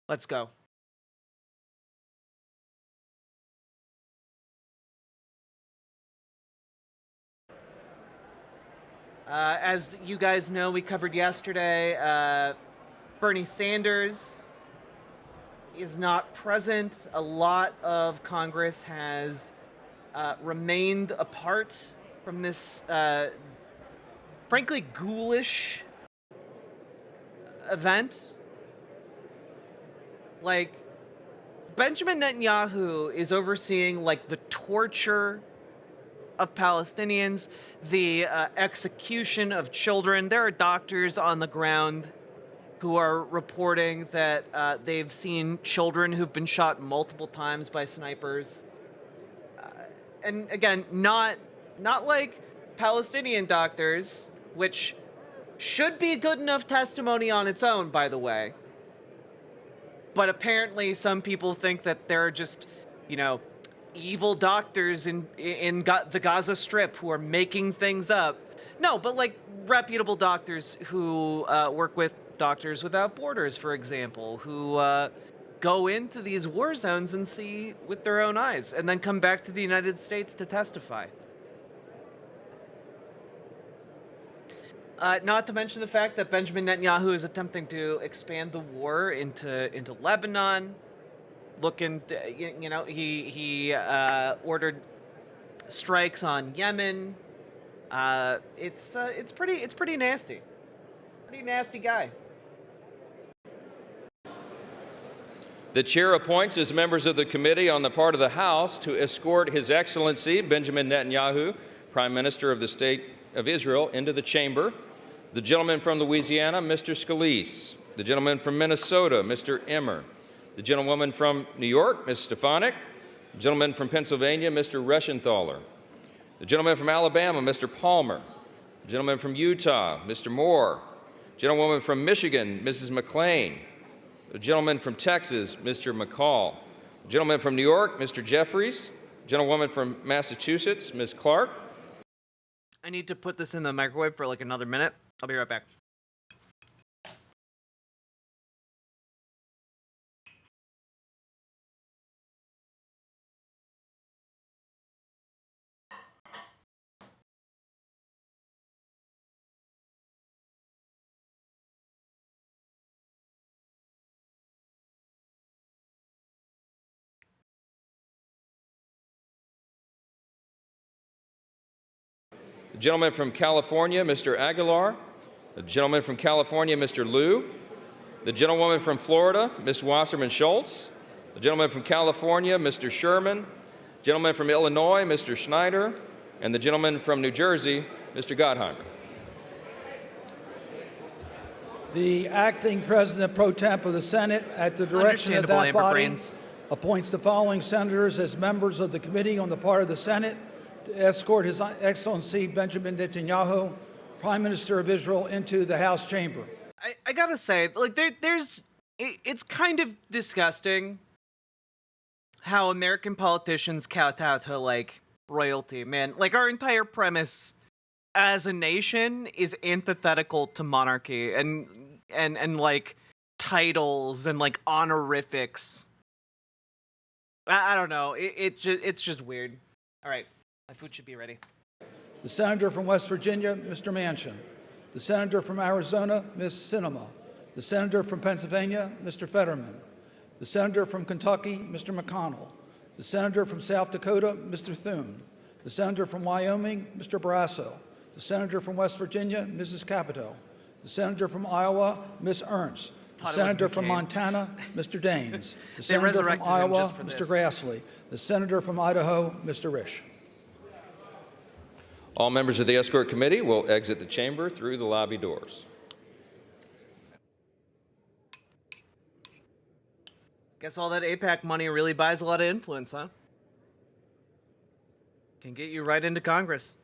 Let's go. As you guys know, we covered yesterday, Bernie Sanders is not present. A lot of Congress has remained apart from this, frankly, ghoulish event. Like, Benjamin Netanyahu is overseeing, like, the torture of Palestinians, the execution of children. There are doctors on the ground who are reporting that they've seen children who've been shot multiple times by snipers. And again, not like Palestinian doctors, which should be good enough testimony on its own, by the way. But apparently some people think that there are just, evil doctors in the Gaza Strip who are making things up. No, but like reputable doctors who work with Doctors Without Borders, for example, who go into these war zones and see with their own eyes and then come back to the United States to testify. Not to mention the fact that Benjamin Netanyahu is attempting to expand the war into Lebanon. Looking, he ordered strikes on Yemen. It's pretty nasty. Pretty nasty guy. The chair appoints as members of the committee on the part of the House to escort His Excellency Benjamin Netanyahu, Prime Minister of the State of Israel, into the chamber. The gentleman from Louisiana, Mr. Scalise. The gentleman from Minnesota, Mr. Emmer. The gentlewoman from New York, Ms. Stefanik. The gentleman from Pennsylvania, Mr. Reschenthaler. The gentleman from Alabama, Mr. Palmer. The gentleman from Utah, Mr. Moore. Gentlewoman from Michigan, Mrs. McClain. The gentleman from Texas, Mr. McCall. The gentleman from New York, Mr. Jeffries. The gentlewoman from Massachusetts, Ms. Clark. I need to put this in the microwave for like another minute. I'll be right back. The gentleman from California, Mr. Aguilar. The gentleman from California, Mr. Liu. The gentlewoman from Florida, Ms. Wasserman Schultz. The gentleman from California, Mr. Sherman. Gentleman from Illinois, Mr. Schneider. And the gentleman from New Jersey, Mr. Gottheimer. The acting president pro temp of the Senate, at the direction of that body, appoints the following senators as members of the committee on the part of the Senate to escort His Excellency Benjamin Netanyahu, Prime Minister of Israel, into the House chamber. I gotta say, like, it's kind of disgusting how American politicians kowtow to, like, royalty, man. Like, our entire premise as a nation is antithetical to monarchy and like titles and like honorifics. I don't know. It's just weird. All right, my food should be ready. The senator from West Virginia, Mr. Manchin. The senator from Arizona, Ms. Sinema. The senator from Pennsylvania, Mr. Fetterman. The senator from Kentucky, Mr. McConnell. The senator from South Dakota, Mr. Thune. The senator from Wyoming, Mr. Barrasso. The senator from West Virginia, Mrs. Capito. The senator from Iowa, Ms. Ernst. The senator from Montana, Mr. Daines. The senator from Iowa, Mr. Grassley. The senator from Idaho, Mr. Risch. All members of the Escort Committee will exit the chamber through the lobby doors. Guess all that AIPAC money really buys a lot of influence, huh? Can get you right into Congress.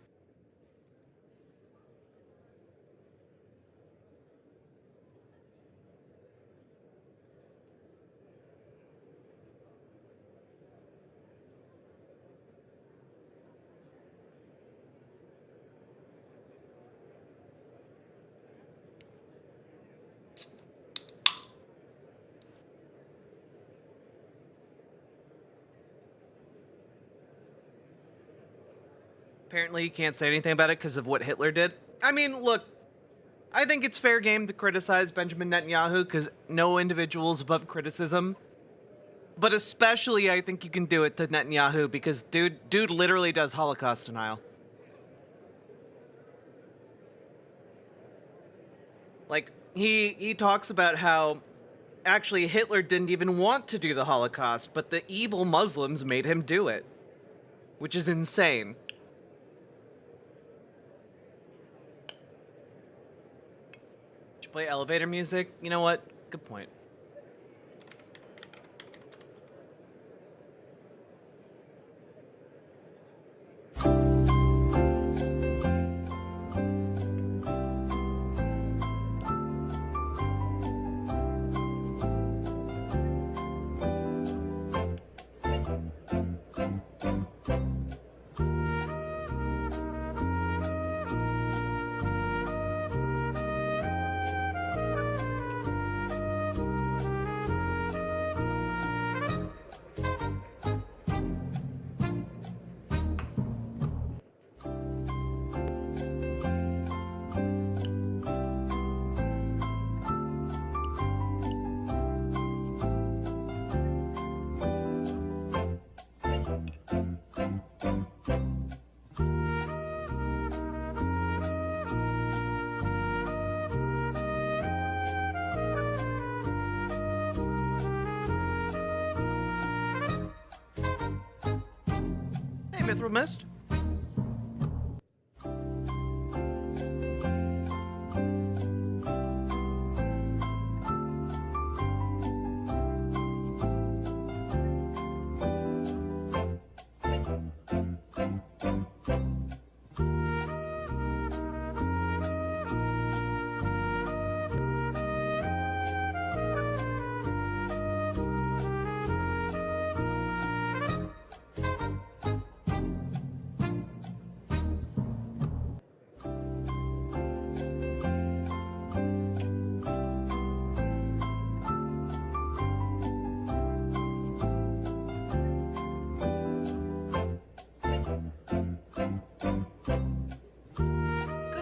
Apparently, you can't say anything about it because of what Hitler did. I mean, look, I think it's fair game to criticize Benjamin Netanyahu because no individual is above criticism. But especially, I think you can do it to Netanyahu because dude literally does Holocaust denial. Like, he talks about how actually Hitler didn't even want to do the Holocaust, but the evil Muslims made him do it, which is insane. Should you play elevator music? You know what? Good point. Hey, Mithril Mist.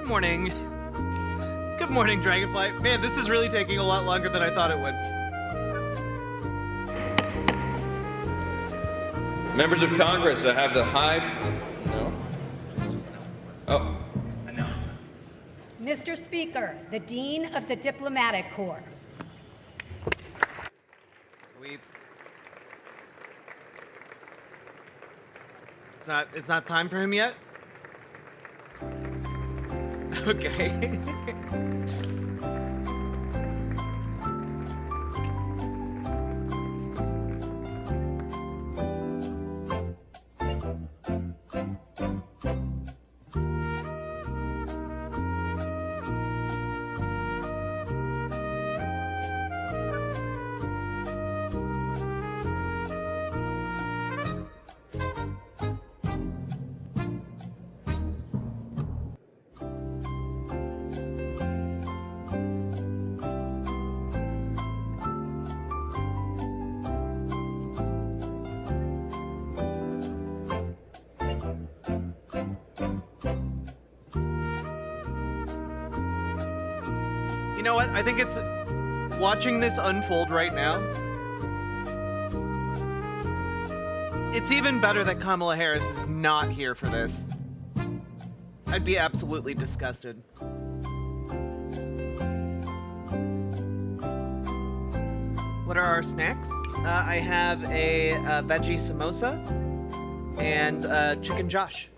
Morning. Good morning, Dragonfly. Man, this is really taking a lot longer than I thought it would. Members of Congress, I have the high... No? Oh. Mr. Speaker, the Dean of the Diplomatic Corps. It's not time for him yet? Okay. You know what? I think it's watching this unfold right now. It's even better that Kamala Harris is not here for this. I'd be absolutely disgusted. What are our snacks? I have a veggie samosa and chicken Josh.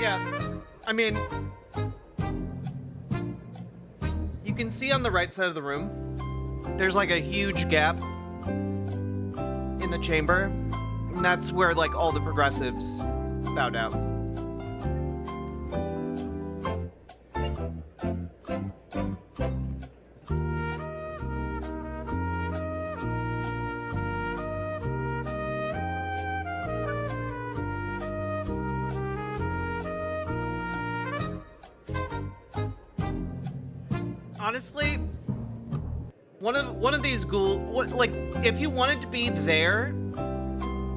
Yeah, I mean, you can see on the right side of the room, there's like a huge gap in the chamber, and that's where like all the progressives bowed out. honestly, one of these like, if you wanted to be there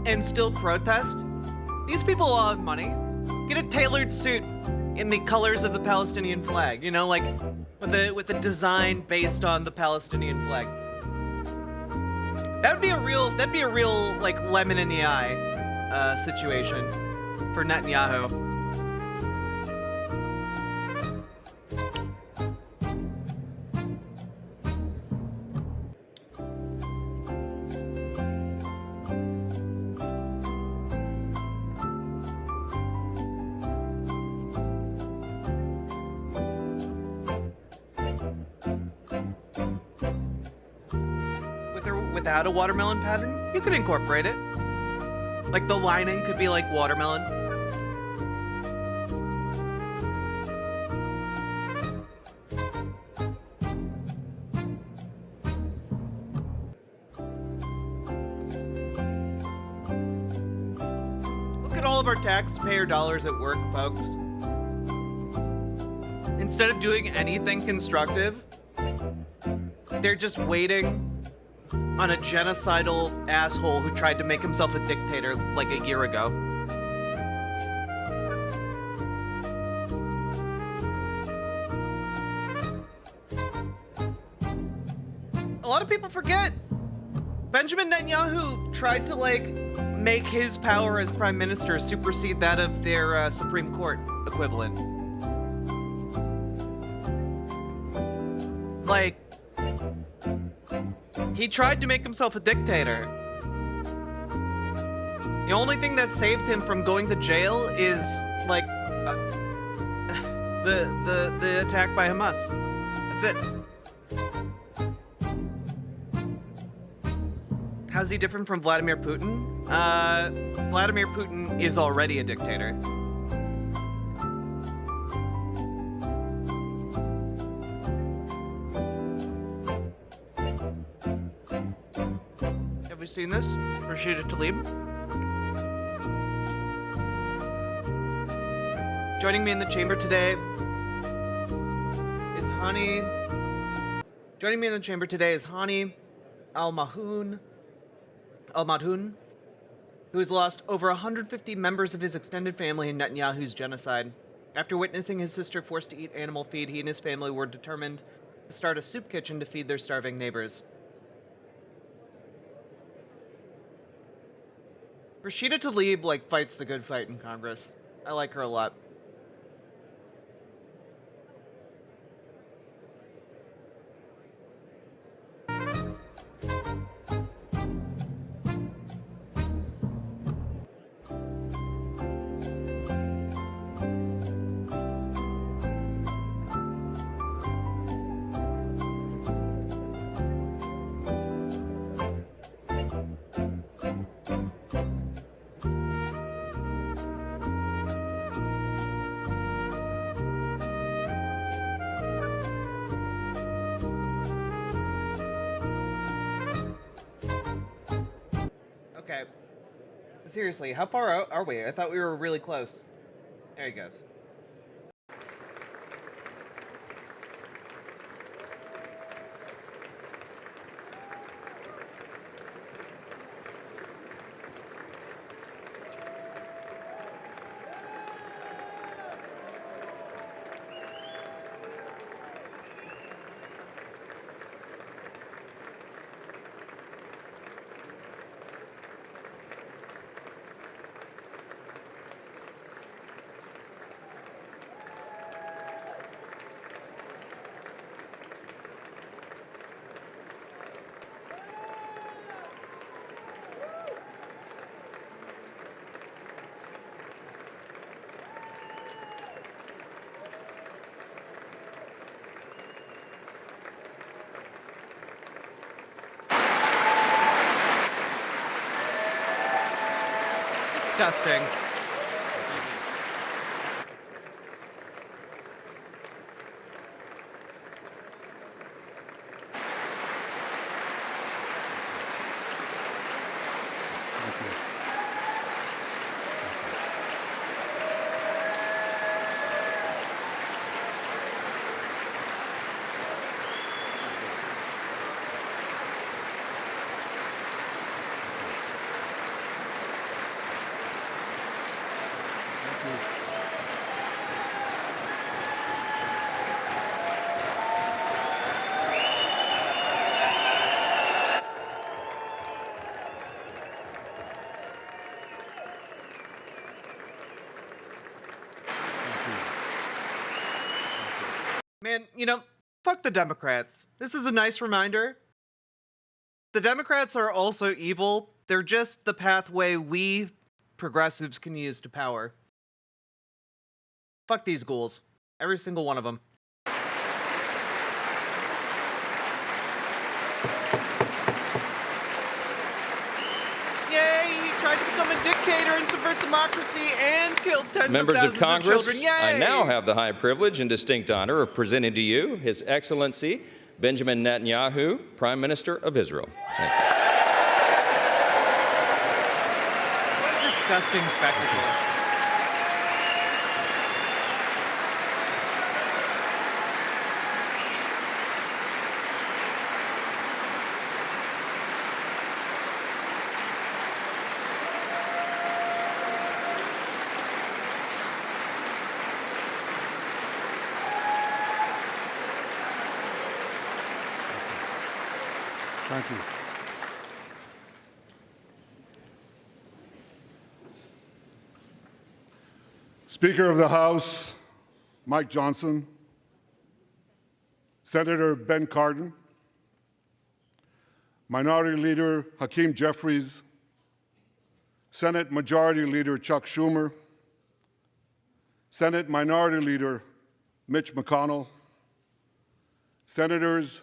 and still protest, these people all have money. Get a tailored suit in the colors of the Palestinian flag, you know, like with a design based on the Palestinian flag. That'd be a real like lemon in the eye situation for Netanyahu. Without a watermelon pattern, you could incorporate it. Like the lining could be like watermelon. Look at all of our taxpayer dollars at work, folks. Instead of doing anything constructive, they're just waiting on a genocidal asshole who tried to make himself a dictator like a year ago. A lot of people forget Benjamin Netanyahu tried to like make his power as prime minister supersede that of their Supreme Court equivalent. Like, he tried to make himself a dictator. The only thing that saved him from going to jail is like the attack by Hamas. That's it. How's he different from Vladimir Putin? Vladimir Putin is already a dictator. Have we seen this? Rashida Tlaib. Joining me in the chamber today is Hani. Joining me in the chamber today is Hani Al-Mahdoun, who has lost over 150 members of his extended family in Netanyahu's genocide. After witnessing his sister forced to eat animal feed, he and his family were determined to start a soup kitchen to feed their starving neighbors. Rashida Tlaib, like, fights the good fight in Congress. I like her a lot. Okay. Seriously, how far out are we? I thought we were really close. There he goes. Disgusting. Man, fuck the Democrats. This is a nice reminder. The Democrats are also evil. They're just the pathway we progressives can use to power. Fuck these ghouls. Every single one of them. Yay! He tried to become a dictator and subvert democracy and killed tens Members of of thousands Congress, of children. Yay! I now have the high privilege and distinct honor of presenting to you His Excellency Benjamin Netanyahu, Prime Minister of Israel. Thank you. What a disgusting spectacle. Thank you. Speaker of the House, Mike Johnson, Senator Ben Cardin, Minority Leader Hakeem Jeffries, Senate Majority Leader Chuck Schumer, Senate Minority Leader Mitch McConnell, Senators,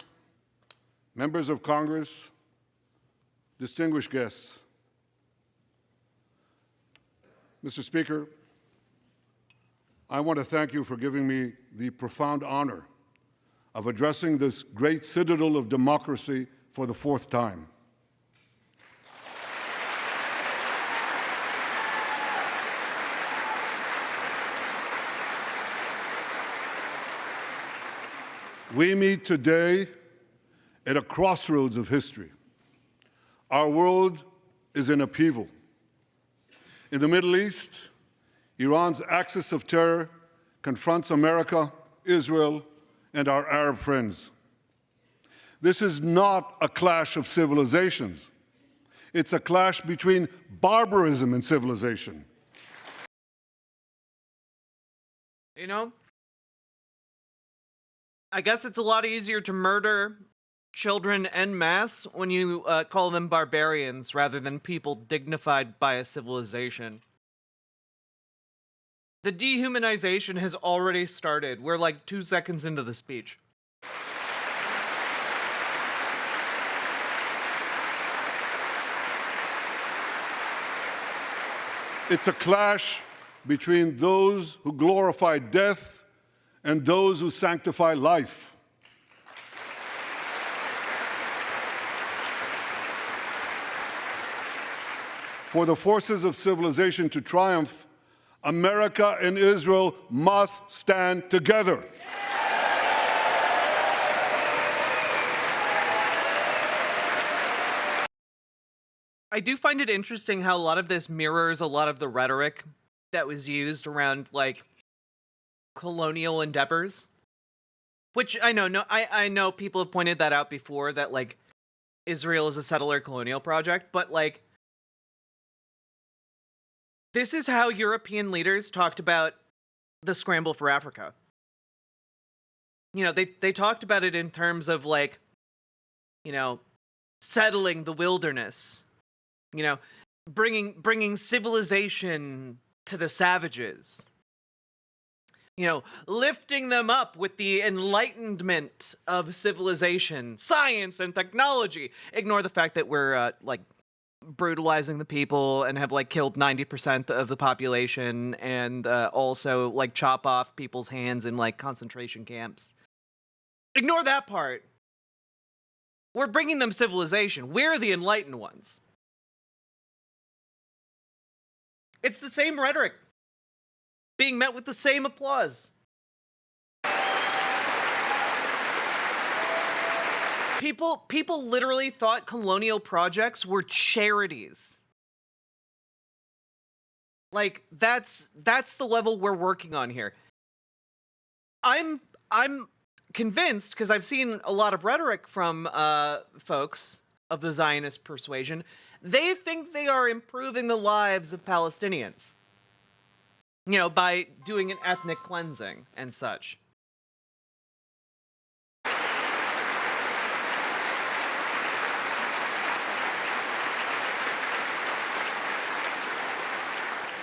members of Congress, distinguished guests. Mr. Speaker, I want to thank you for giving me the profound honor of addressing this great citadel of democracy for the fourth time. We meet today at a crossroads of history. Our world is in upheaval. In the Middle East, Iran's axis of terror confronts America, Israel, and our Arab friends. This is not a clash of civilizations. It's a clash between barbarism and civilization. I guess it's a lot easier to murder children en masse when you call them barbarians rather than people dignified by a civilization. The dehumanization has already started. We're like 2 seconds into the speech. It's a clash between those who glorify death and those who sanctify life. For the forces of civilization to triumph, America and Israel must stand together. I do find it interesting how a lot of this mirrors a lot of the rhetoric that was used around, like, colonial endeavors. Which I know people have pointed that out before, that, like, Israel is a settler colonial project, but, like, this is how European leaders talked about the scramble for Africa. They talked about it in terms of, like, settling the wilderness. Bringing civilization to the savages. Lifting them up with the enlightenment of civilization, science, and technology. Ignore the fact that we're, brutalizing the people and have, killed 90% of the population and, also, chop off people's hands in, concentration camps. Ignore that part. We're bringing them civilization. We're the enlightened ones. It's the same rhetoric, being met with the same applause. People literally thought colonial projects were charities. Like that's the level we're working on here. I'm convinced, because I've seen a lot of rhetoric from folks of the Zionist persuasion. They think they are improving the lives of Palestinians, you know, by doing an ethnic cleansing and such.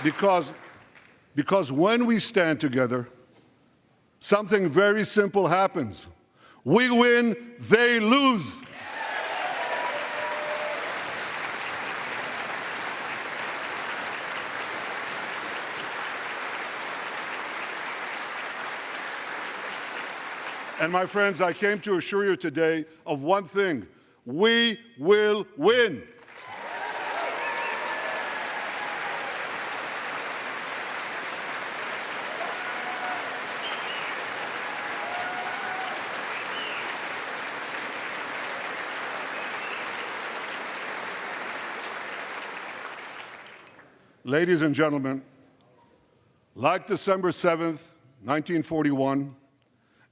Because when we stand together, something very simple happens. We win, they lose. And my friends, I came to assure you today of one thing: we will win. Ladies and gentlemen, like December 7th, 1941,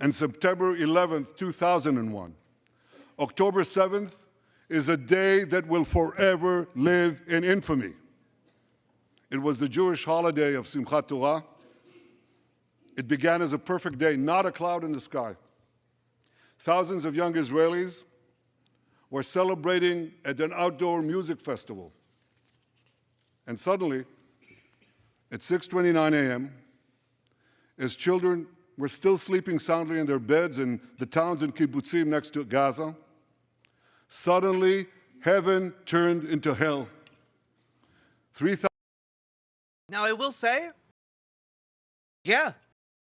and September 11th, 2001, October 7th is a day that will forever live in infamy. It was the Jewish holiday of Simchat Torah. It began as a perfect day, not a cloud in the sky. Thousands of young Israelis were celebrating at an outdoor music festival. And suddenly, at 6:29 a.m., as children were still sleeping soundly in their beds in the towns and kibbutzim next to Gaza, suddenly heaven turned into hell. 3,000. Now, I will say, yeah,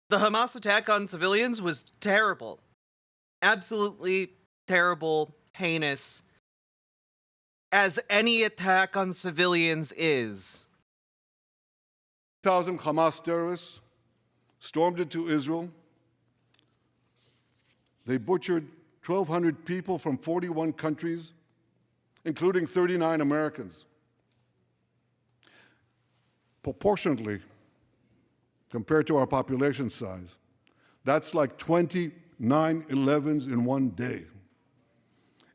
the Hamas attack on civilians was terrible. Absolutely terrible, heinous, as any attack on civilians is. 1,000 Hamas terrorists stormed into Israel. They butchered 1,200 people from 41 countries, including 39 Americans. Proportionately, compared to our population size, that's like 20 9/11s in one day.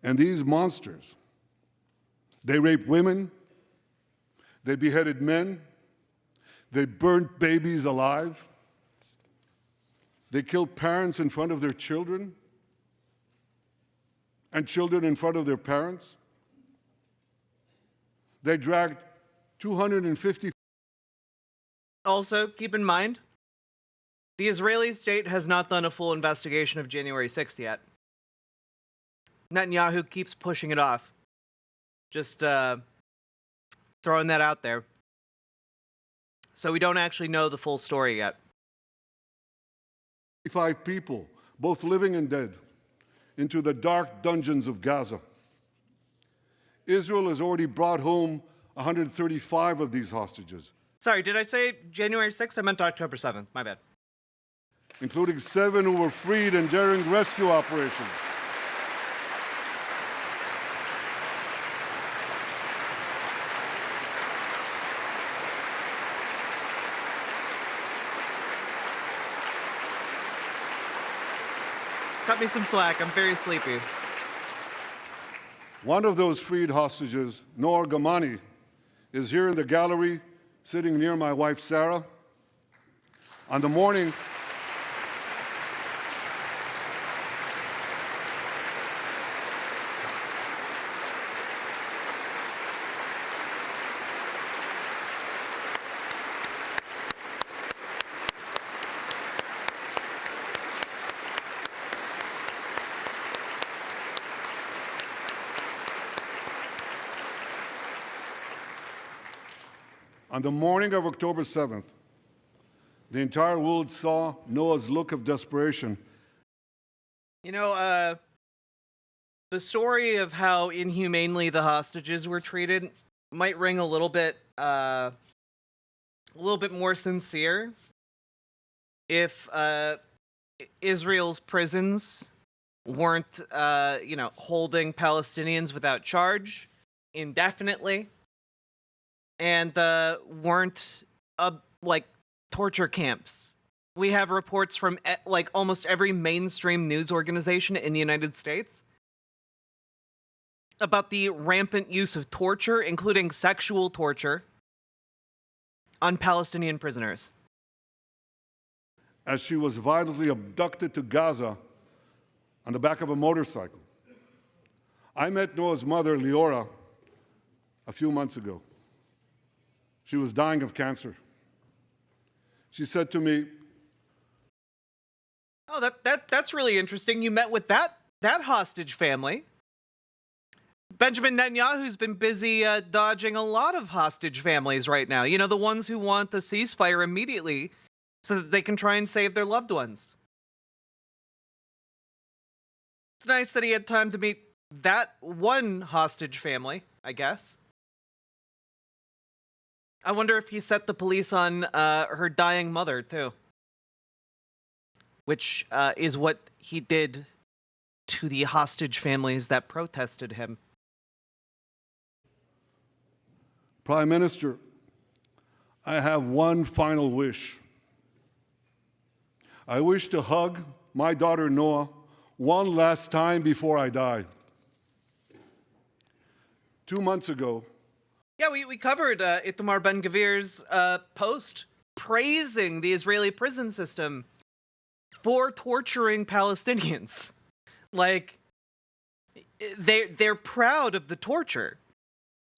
And these monsters, they raped women, they beheaded men, they burnt babies alive, they killed parents in front of their children, and children in front of their parents. They dragged 250. Also, keep in mind, the Israeli state has not done a full investigation of January 6th yet. Netanyahu keeps pushing it off. Just throwing that out there. So we don't actually know the full story yet. 5 people, both living and dead, into the dark dungeons of Gaza. Israel has already brought home 135 of these hostages. Sorry, did I say January 6th? I meant October 7th. My bad. Including 7 who were freed in daring rescue operations. Cut me some slack. I'm very sleepy. One of those freed hostages, Noor Gamani, is here in the gallery, sitting near my wife, Sarah. On the morning of October 7th, the entire world saw Noah's look of desperation. You know, the story of how inhumanely the hostages were treated might ring a little bit more sincere if Israel's prisons weren't, holding Palestinians without charge indefinitely, and weren't like torture camps. We have reports from like almost every mainstream news organization in the United States about the rampant use of torture, including sexual torture, on Palestinian prisoners. As she was violently abducted to Gaza on the back of a motorcycle. I met Noah's mother, Leora, a few months ago. She was dying of cancer. She said to me, "Oh, that's really interesting. You met with that hostage family." Benjamin Netanyahu's been busy dodging a lot of hostage families right now. You know, the ones who want the ceasefire immediately so that they can try and save their loved ones. It's nice that he had time to meet that one hostage family, I guess. I wonder if he set the police on her dying mother, too. Which is what he did to the hostage families that protested him. Prime Minister, I have one final wish. I wish to hug my daughter Noah one last time before I die. 2 months ago, Yeah, we covered Itamar Ben-Gvir's post praising the Israeli prison system for torturing Palestinians. Like, they're proud of the torture.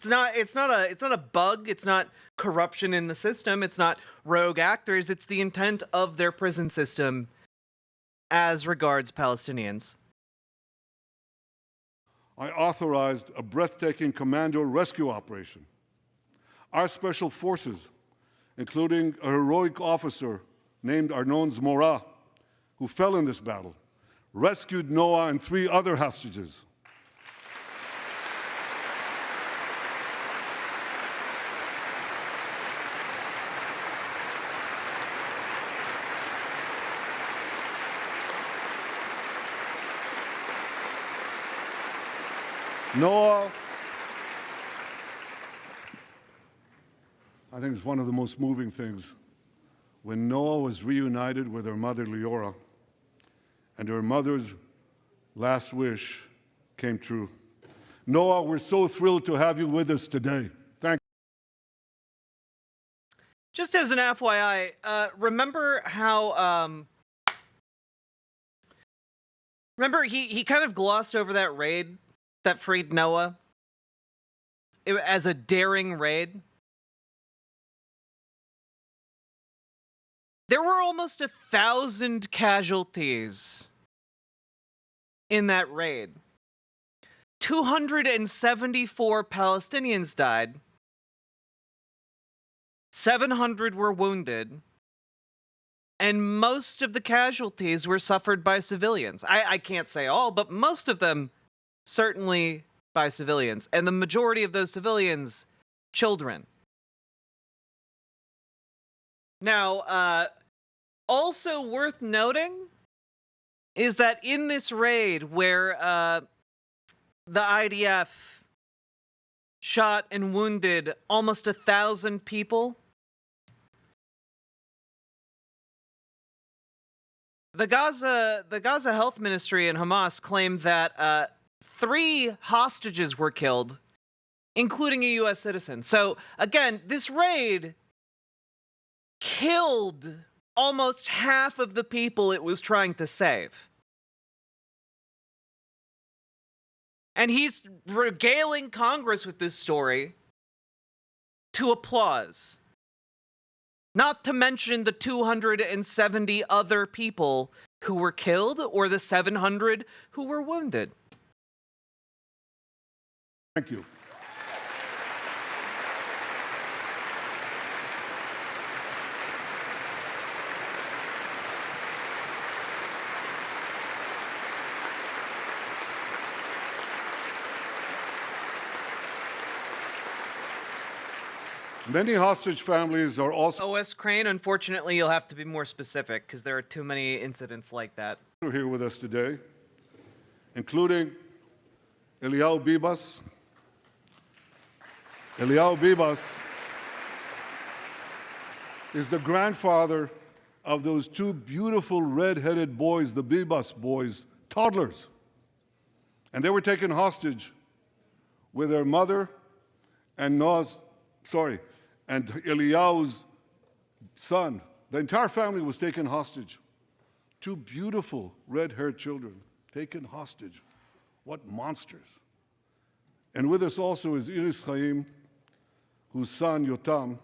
It's not a bug. It's not corruption in the system. It's not rogue actors. It's the intent of their prison system as regards Palestinians. I authorized a breathtaking commando rescue operation. Our special forces, including a heroic officer named Arnon Zmora, who fell in this battle, rescued Noah and 3 other hostages. Noah, I think it's one of the most moving things. When Noah was reunited with her mother, Leora, and her mother's last wish came true. Noah, we're so thrilled to have you with us today. Thank you. Just as an FYI, remember how remember he kind of glossed over that raid that freed Noah as a daring raid? There were almost 1,000 casualties in that raid. 274 Palestinians died. 700 were wounded. And most of the casualties were suffered by civilians. I can't say all, but most of them certainly by civilians. And the majority of those civilians, children. Now, also worth noting is that in this raid where the IDF shot and wounded almost 1,000 people, the Gaza Health Ministry and Hamas claimed that 3 hostages were killed, including a U.S. citizen. So again, this raid killed almost half of the people it was trying to save. And he's regaling Congress with this story to applause. Not to mention the 270 other people who were killed or the 700 who were wounded. Thank you. Many hostage families are also OS Crane, unfortunately, you'll have to be more specific because there are too many incidents like that. here with us today, including Eliyahu Bibas. Eliyahu Bibas is the grandfather of those two beautiful red-headed boys, the Bibas boys, toddlers. And they were taken hostage with their mother and Eliyahu's son. The entire family was taken hostage. Two beautiful red-haired children taken hostage. What monsters. And with us also is Iris Chaim, whose son, Yotam,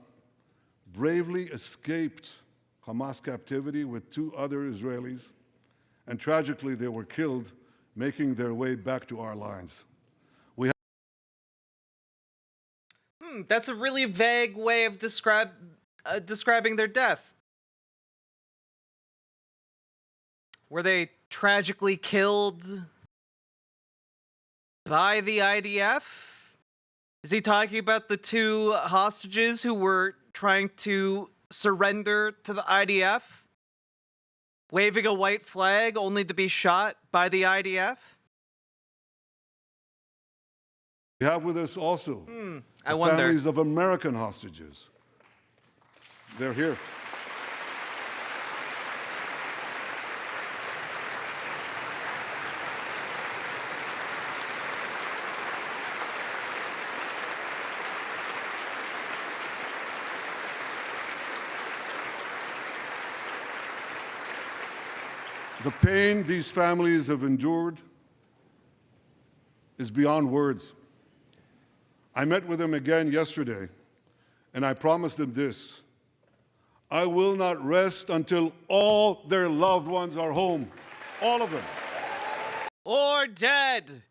bravely escaped Hamas captivity with two other Israelis, and tragically they were killed making their way back to our lines. That's a really vague way of describing their death. Were they tragically killed by the IDF? Is he talking about the two hostages who were trying to surrender to the IDF? Waving a white flag only to be shot by the IDF? We have with us also I the wonder. families of American hostages. They're here. The pain these families have endured is beyond words. I met with them again yesterday, and I promised them this: I will not rest until all their loved ones are home. All of them. Or dead.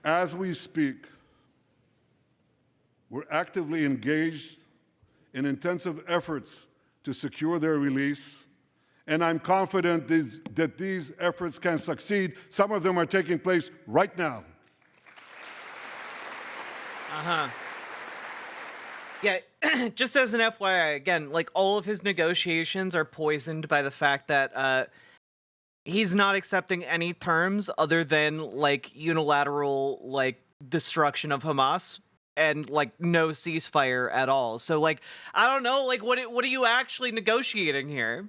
As we speak, we're actively engaged in intensive efforts to secure their release, and I'm confident that these efforts can succeed. Some of them are taking place right now. Yeah, just as an FYI, again, like, all of his negotiations are poisoned by the fact that he's not accepting any terms other than, like, unilateral, like, destruction of Hamas and, like, no ceasefire at all. So, like, I don't know, like, what are you actually negotiating here?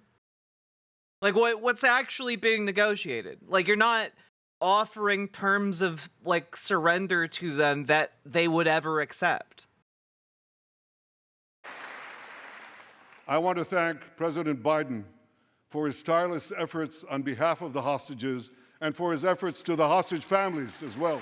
Like, what's actually being negotiated? Like, you're not offering terms of, like, surrender to them that they would ever accept. I want to thank President Biden for his tireless efforts on behalf of the hostages and for his efforts to the hostage families as well.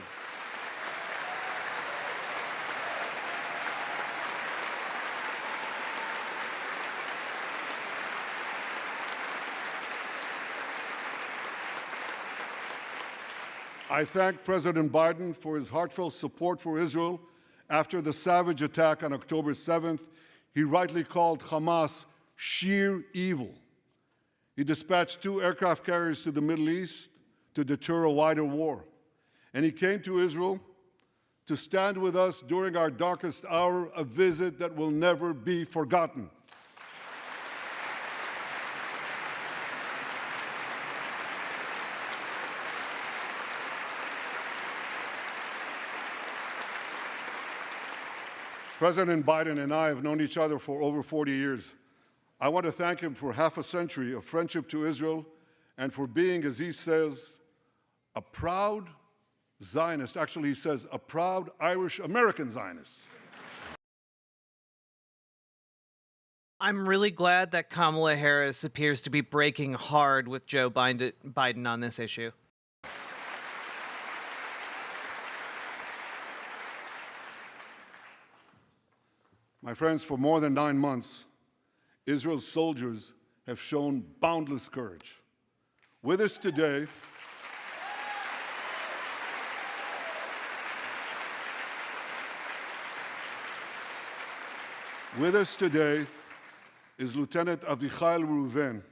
I thank President Biden for his heartfelt support for Israel after the savage attack on October 7th. He rightly called Hamas sheer evil. He dispatched 2 aircraft carriers to the Middle East to deter a wider war. And he came to Israel to stand with us during our darkest hour, a visit that will never be forgotten. President Biden and I have known each other for over 40 years. I want to thank him for half a century of friendship to Israel and for being, as he says, a proud Zionist. Actually, he says a proud Irish-American Zionist. I'm really glad that Kamala Harris appears to be breaking hard with Joe Biden on this issue. My friends, for more than 9 months, Israel's soldiers have shown boundless courage. With us today, is Lieutenant Avichai Reuven.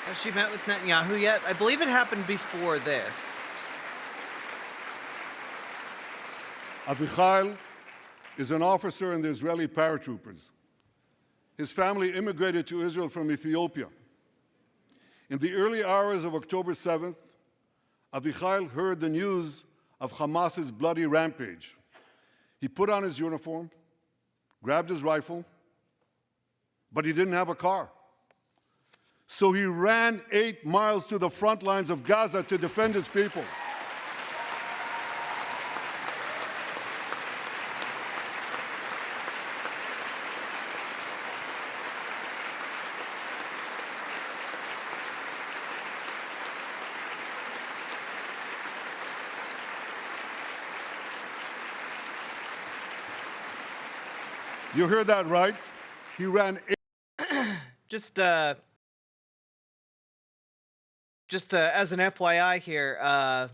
Has she met with Netanyahu yet? I believe it happened before this. Avichai is an officer in the Israeli paratroopers. His family immigrated to Israel from Ethiopia. In the early hours of October 7th, Avichai heard the news of Hamas's bloody rampage. He put on his uniform, grabbed his rifle, but he didn't have a car. So he ran 8 miles to the front lines of Gaza to defend his people. You heard that right. He ran Just as an FYI here,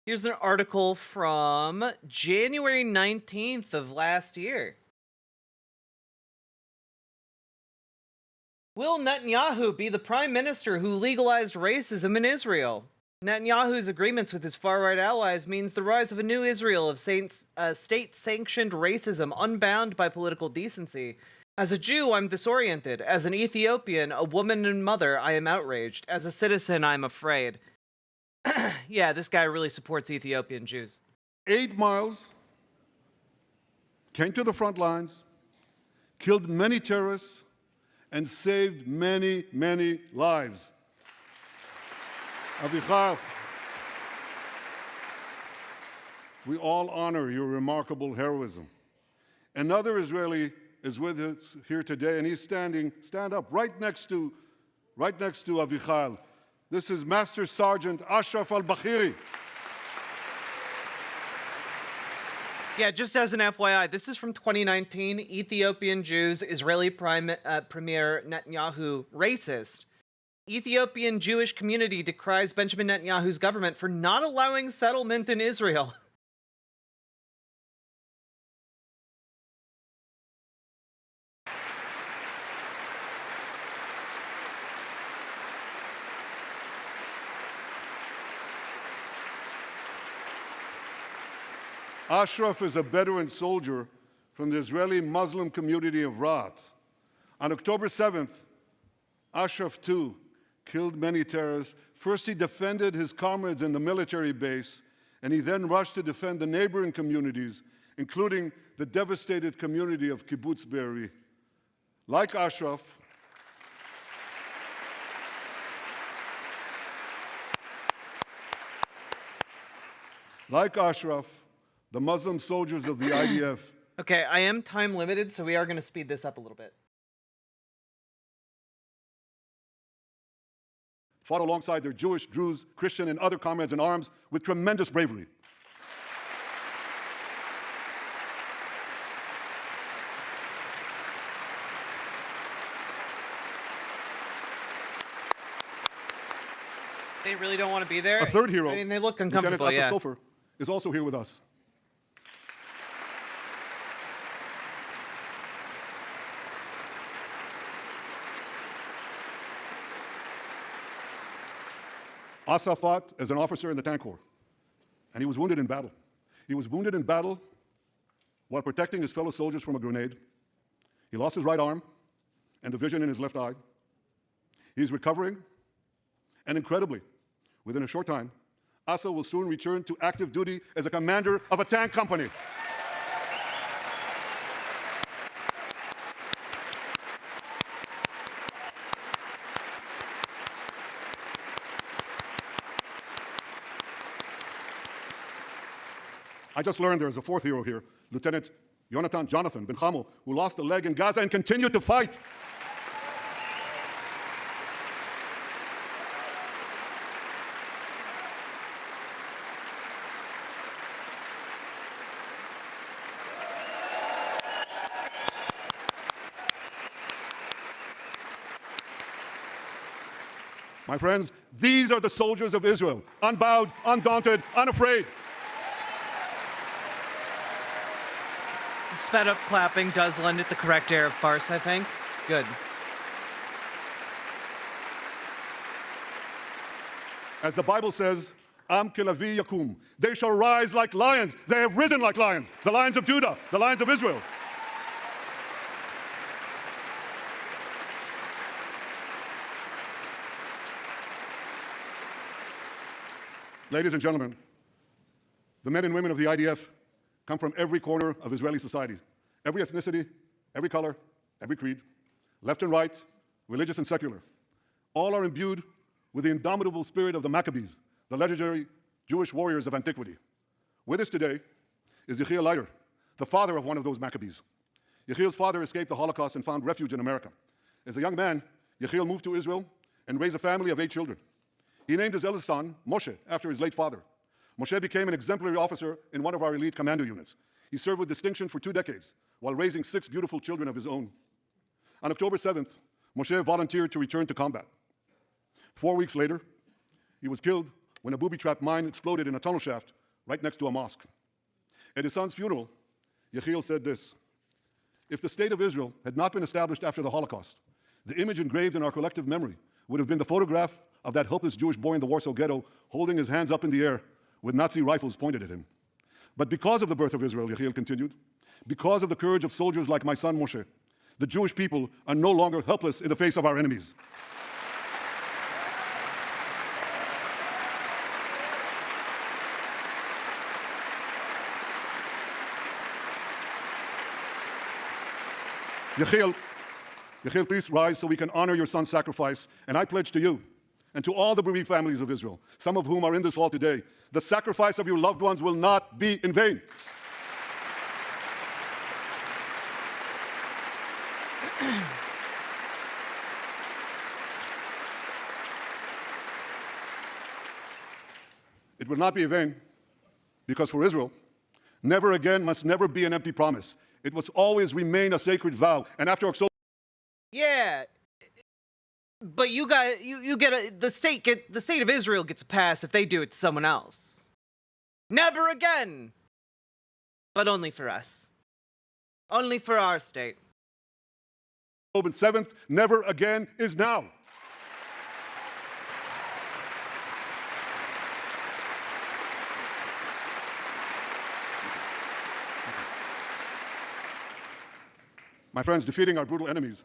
here's an article from January 19th of last year. Will Netanyahu be the prime minister who legalized racism in Israel? Netanyahu's agreements with his far-right allies means the rise of a new Israel of state-sanctioned racism unbound by political decency. As a Jew, I'm disoriented. As an Ethiopian, a woman and mother, I am outraged. As a citizen, I'm afraid. Yeah, this guy really supports Ethiopian Jews. 8 miles, came to the front lines, killed many terrorists, and saved many, many lives. Avichai, we all honor your remarkable heroism. Another Israeli is with us here today, and he's stand up right next to Avichai. This is Master Sergeant Ashraf al-Bakhiri. Yeah, just as an FYI, this is from 2019. Ethiopian Jews, Israeli Premier Netanyahu, racist. Ethiopian Jewish community decries Benjamin Netanyahu's government for not allowing settlement in Israel. Ashraf is a Bedouin soldier from the Israeli Muslim community of Raat. On October 7th, Ashraf too killed many terrorists. First, he defended his comrades in the military base, and he then rushed to defend the neighboring communities, including the devastated community of Kibbutz Be'eri. Like Ashraf, the Muslim soldiers of the IDF. Okay, I am time limited, so we are going to speed this up a little bit. Fought alongside their Jewish, Druze, Christian, and other comrades in arms with tremendous bravery. They really don't want to be there? A third hero, I mean, they look Lieutenant uncomfortable, Asa yeah. Sofer, is also here with us. Asa fought as an officer in the Tank Corps, and he was wounded in battle. He was wounded in battle while protecting his fellow soldiers from a grenade. He lost his right arm and the vision in his left eye. He's recovering, and incredibly, within a short time, Asa will soon return to active duty as a commander of a tank company. I just learned there is a fourth hero here, Lieutenant Jonathan Ben Hamel, who lost a leg in Gaza and continued to fight. My friends, these are the soldiers of Israel, unbowed, undaunted, unafraid. The sped up clapping does lend it the correct air of farce, I think. Good. As the Bible says, Am kelavi yakum. They shall rise like lions. They have risen like lions. The lions of Judah, the lions of Israel. Ladies and gentlemen, the men and women of the IDF come from every corner of Israeli society, every ethnicity, every color, every creed, left and right, religious and secular. All are imbued with the indomitable spirit of the Maccabees, the legendary Jewish warriors of antiquity. With us today is Yechiel Leiter, the father of one of those Maccabees. Yechiel's father escaped the Holocaust and found refuge in America. As a young man, Yechiel moved to Israel and raised a family of 8 children. He named his eldest son, Moshe, after his late father. Moshe became an exemplary officer in one of our elite commando units. He served with distinction for 2 decades while raising 6 beautiful children of his own. On October 7th, Moshe volunteered to return to combat. 4 weeks later, he was killed when a booby-trapped mine exploded in a tunnel shaft right next to a mosque. At his son's funeral, Yechiel said this: "If the state of Israel had not been established after the Holocaust, the image engraved in our collective memory would have been the photograph of that helpless Jewish boy in the Warsaw Ghetto holding his hands up in the air with Nazi rifles pointed at him. But because of the birth of Israel," Yechiel continued, "because of the courage of soldiers like my son Moshe, the Jewish people are no longer helpless in the face of our enemies." Yechiel, please rise so we can honor your son's sacrifice. And I pledge to you and to all the bereaved families of Israel, some of whom are in this hall today, the sacrifice of your loved ones will not be in vain. It will not be in vain because for Israel, never again must never be an empty promise. It must always remain a sacred vow. And after October, Yeah, but you got you get the state of Israel gets a pass if they do it to someone else. Never again. But only for us. Only for our state. October 7th, never again is now. My friends, defeating our brutal enemies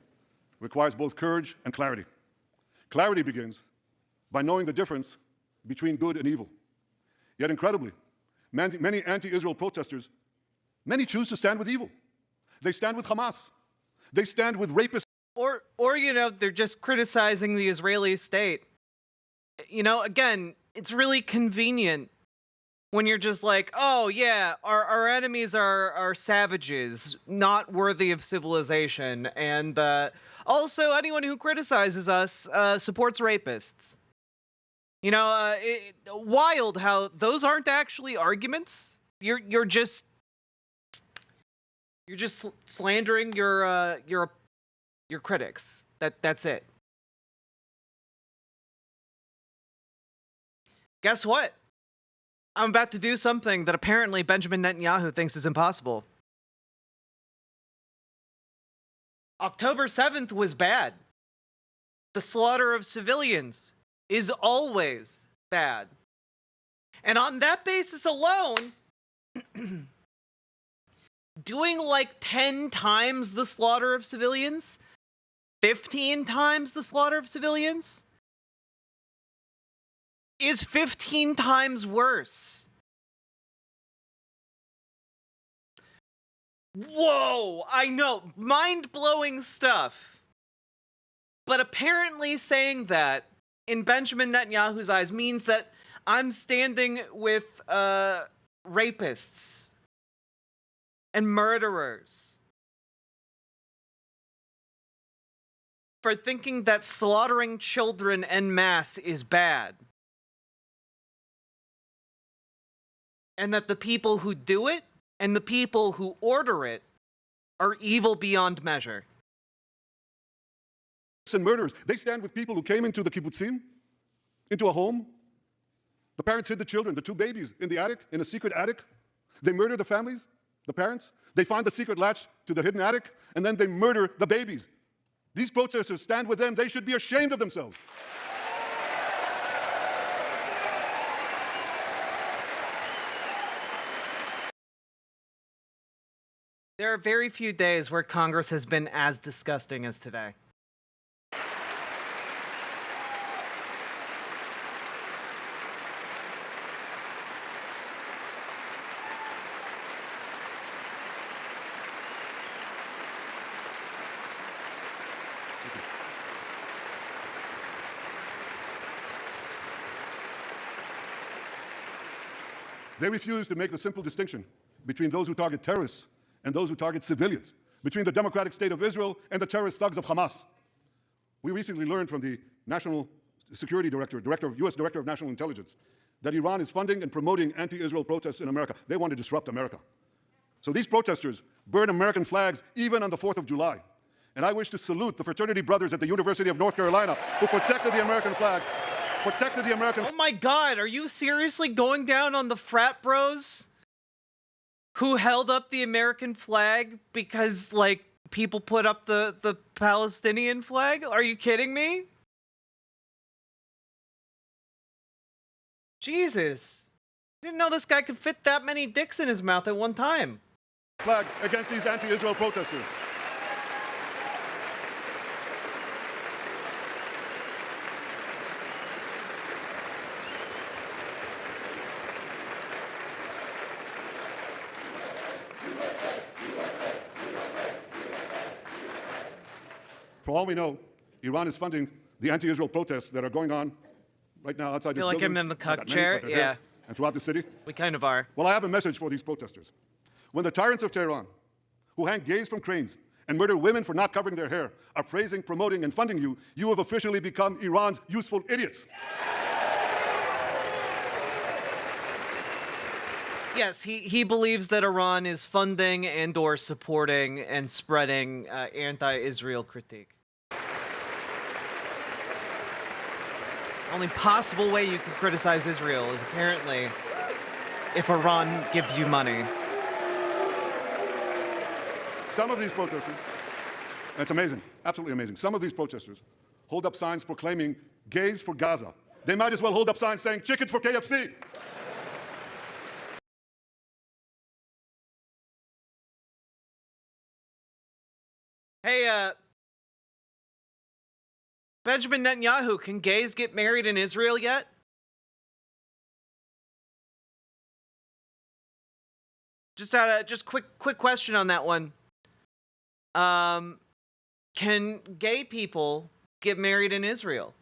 requires both courage and clarity. Clarity begins by knowing the difference between good and evil. Yet incredibly, many anti-Israel protesters, many choose to stand with evil. They stand with Hamas. They stand with rapists. Or you know, they're just criticizing the Israeli state. You know, again, it's really convenient when you're just like, oh yeah, our enemies are savages, not worthy of civilization, and also anyone who criticizes us supports rapists. You know, wild how those aren't actually arguments. You're just slandering your critics. That's it. Guess what? I'm about to do something that apparently Benjamin Netanyahu thinks is impossible. October 7th was bad. The slaughter of civilians is always bad. And on that basis alone, doing like 10 times the slaughter of civilians, 15 times the slaughter of civilians, is 15 times worse. Whoa, I know, mind-blowing stuff. But apparently saying that in Benjamin Netanyahu's eyes means that I'm standing with rapists and murderers for thinking that slaughtering children en masse is bad. And that the people who do it and the people who order it are evil beyond measure. And murderers, they stand with people who came into the kibbutzim, into a home. The parents hid the children, the 2 babies, in the attic, in a secret attic. They murder the families, the parents. They find the secret latch to the hidden attic, and then they murder the babies. These protesters stand with them. They should be ashamed of themselves. There are very few days where Congress has been as disgusting as today. They refuse to make the simple distinction between those who target terrorists and those who target civilians, between the democratic state of Israel and the terrorist thugs of Hamas. We recently learned from the National Security Director, U.S. Director of National Intelligence, that Iran is funding and promoting anti-Israel protests in America. They want to disrupt America. So these protesters burn American flags even on the 4th of July. And I wish to salute the fraternity brothers at the University of North Carolina who protected the American flag, protected the American. Oh my God, are you seriously going down on the frat bros who held up the American flag because, like, people put up the Palestinian flag? Are you kidding me? Jesus. Didn't know this guy could fit that many dicks in his mouth at one time. Flag against these anti-Israel protesters. For all we know, Iran is funding the anti-Israel protests that are going on right now outside this Feel like building. I'm in the Not that cuck many, chair? but they're Yeah. there, and throughout the city. We kind of are. Well, I have a message for these protesters. When the tyrants of Tehran, who hang gays from cranes and murder women for not covering their hair, are praising, promoting, and funding you, you have officially become Iran's useful idiots. Yes, he believes that Iran is funding and or supporting and spreading anti-Israel critique. Only possible way you can criticize Israel is apparently if Iran gives you money. Some of these protesters, and it's amazing, absolutely amazing, some of these protesters hold up signs proclaiming gays for Gaza. They might as well hold up signs saying chickens for KFC. Hey, Benjamin Netanyahu, can gays get married in Israel yet? Just quick question on that one. Can gay people get married in Israel?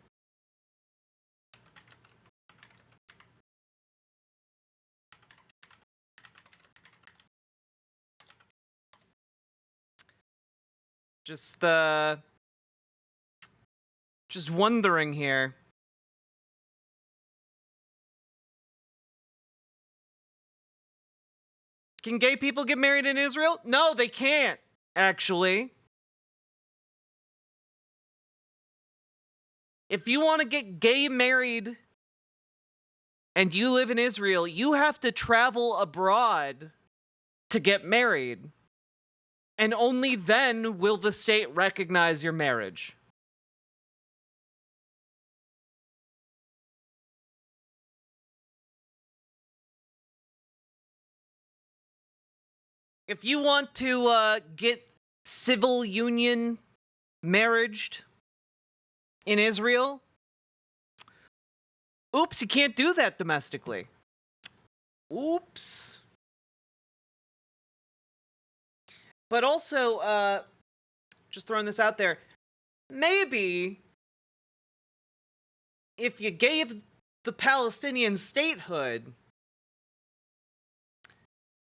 Just wondering here. Can gay people get married in Israel? No, they can't, actually. If you want to get gay married and you live in Israel, you have to travel abroad to get married. And only then will the state recognize your marriage. If you want to get civil union marriaged in Israel, oops, you can't do that domestically. Oops. But also, just throwing this out there, maybe if you gave the Palestinians statehood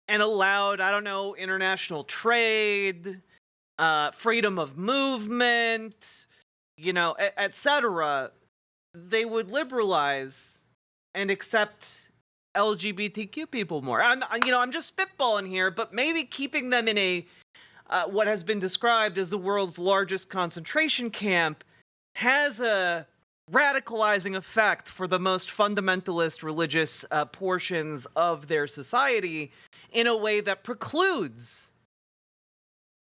and allowed, I don't know, international trade, freedom of movement, you know, etc., they would liberalize and accept LGBTQ people more. I'm just spitballing here, but maybe keeping them in a what has been described as the world's largest concentration camp has a radicalizing effect for the most fundamentalist religious portions of their society in a way that precludes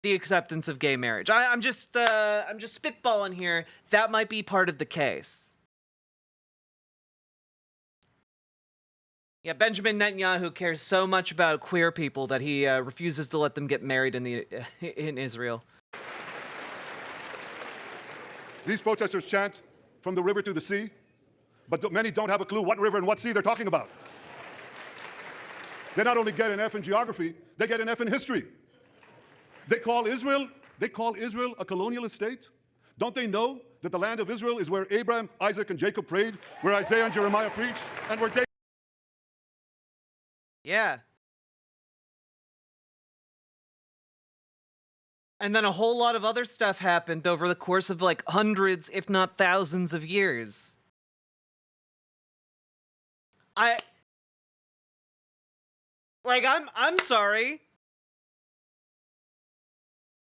the acceptance of gay marriage. I'm just spitballing here. That might be part of the case. Yeah, Benjamin Netanyahu cares so much about queer people that he refuses to let them get married in Israel. These protesters chant from the river to the sea, but many don't have a clue what river and what sea they're talking about. They not only get an F in geography, they get an F in history. They call Israel a colonialist state. Don't they know that the land of Israel is where Abraham, Isaac, and Jacob prayed, where Isaiah and Jeremiah preached, and where David... Yeah. And then a whole lot of other stuff happened over the course of like hundreds, if not thousands of years. I'm sorry.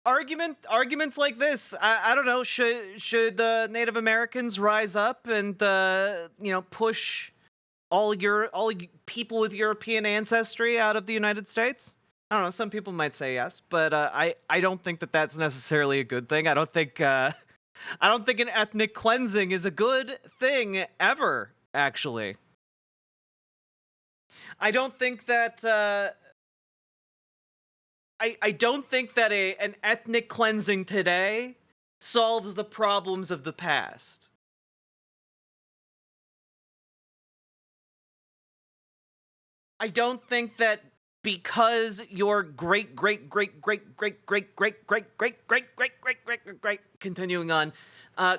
Arguments like this, I don't know, should the Native Americans rise up and push all people with European ancestry out of the United States? I don't know. Some people might say yes, but I don't think that that's necessarily a good thing. I don't think an ethnic cleansing is a good thing ever. Actually, I don't think that. I don't think that an ethnic cleansing today solves the problems of the past. I don't think that because your great continuing on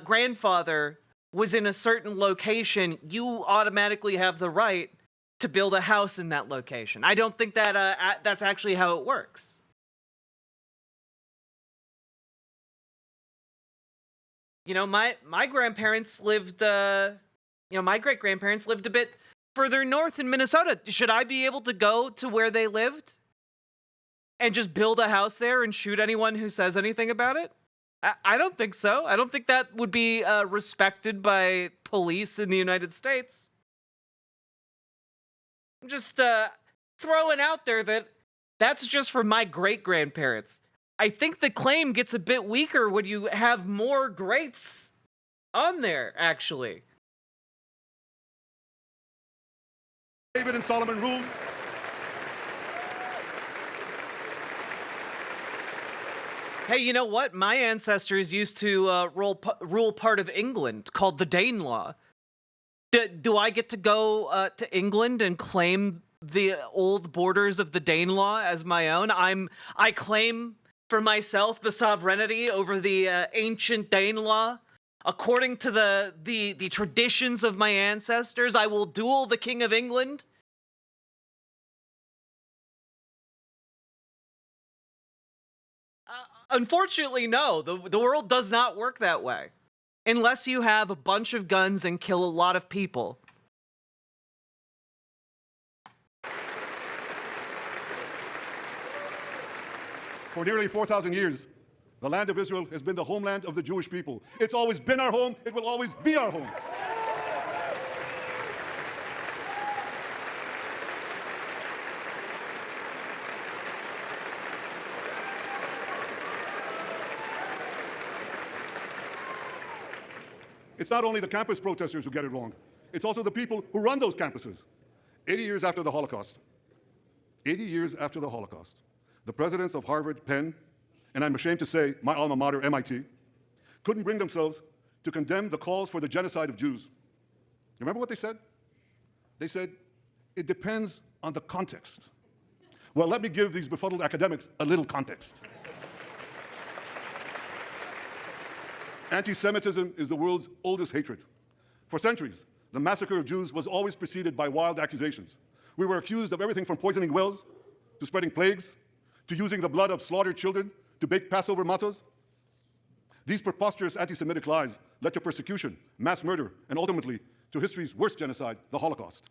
grandfather was in a certain location, you automatically have the right to build a house in that location. I don't think that that's actually how it works. You know, my grandparents lived, my great-grandparents lived a bit further north in Minnesota. Should I be able to go to where they lived and just build a house there and shoot anyone who says anything about it? I don't think so. I don't think that would be respected by police in the United States. I'm just throwing out there that that's just for my great-grandparents. I think the claim gets a bit weaker when you have more greats on there, actually. David and Solomon ruled. Hey, you know what? My ancestors used to rule part of England called the Danelaw. Do I get to go to England and claim the old borders of the Danelaw as my own? I claim for myself the sovereignty over the ancient Danelaw. According to the traditions of my ancestors, I will duel the King of England. Unfortunately, no. The world does not work that way. Unless you have a bunch of guns and kill a lot of people. For nearly 4,000 years, the land of Israel has been the homeland of the Jewish people. It's always been our home. It will always be our home. It's not only the campus protesters who get it wrong. It's also the people who run those campuses. 80 years after the Holocaust, the presidents of Harvard, Penn, and I'm ashamed to say my alma mater, MIT, couldn't bring themselves to condemn the calls for the genocide of Jews. You remember what they said? They said, it depends on the context. Well, let me give these befuddled academics a little context. Antisemitism is the world's oldest hatred. For centuries, the massacre of Jews was always preceded by wild accusations. We were accused of everything from poisoning wells, to spreading plagues, to using the blood of slaughtered children to bake Passover matzahs. These preposterous anti-Semitic lies led to persecution, mass murder, and ultimately to history's worst genocide, the Holocaust.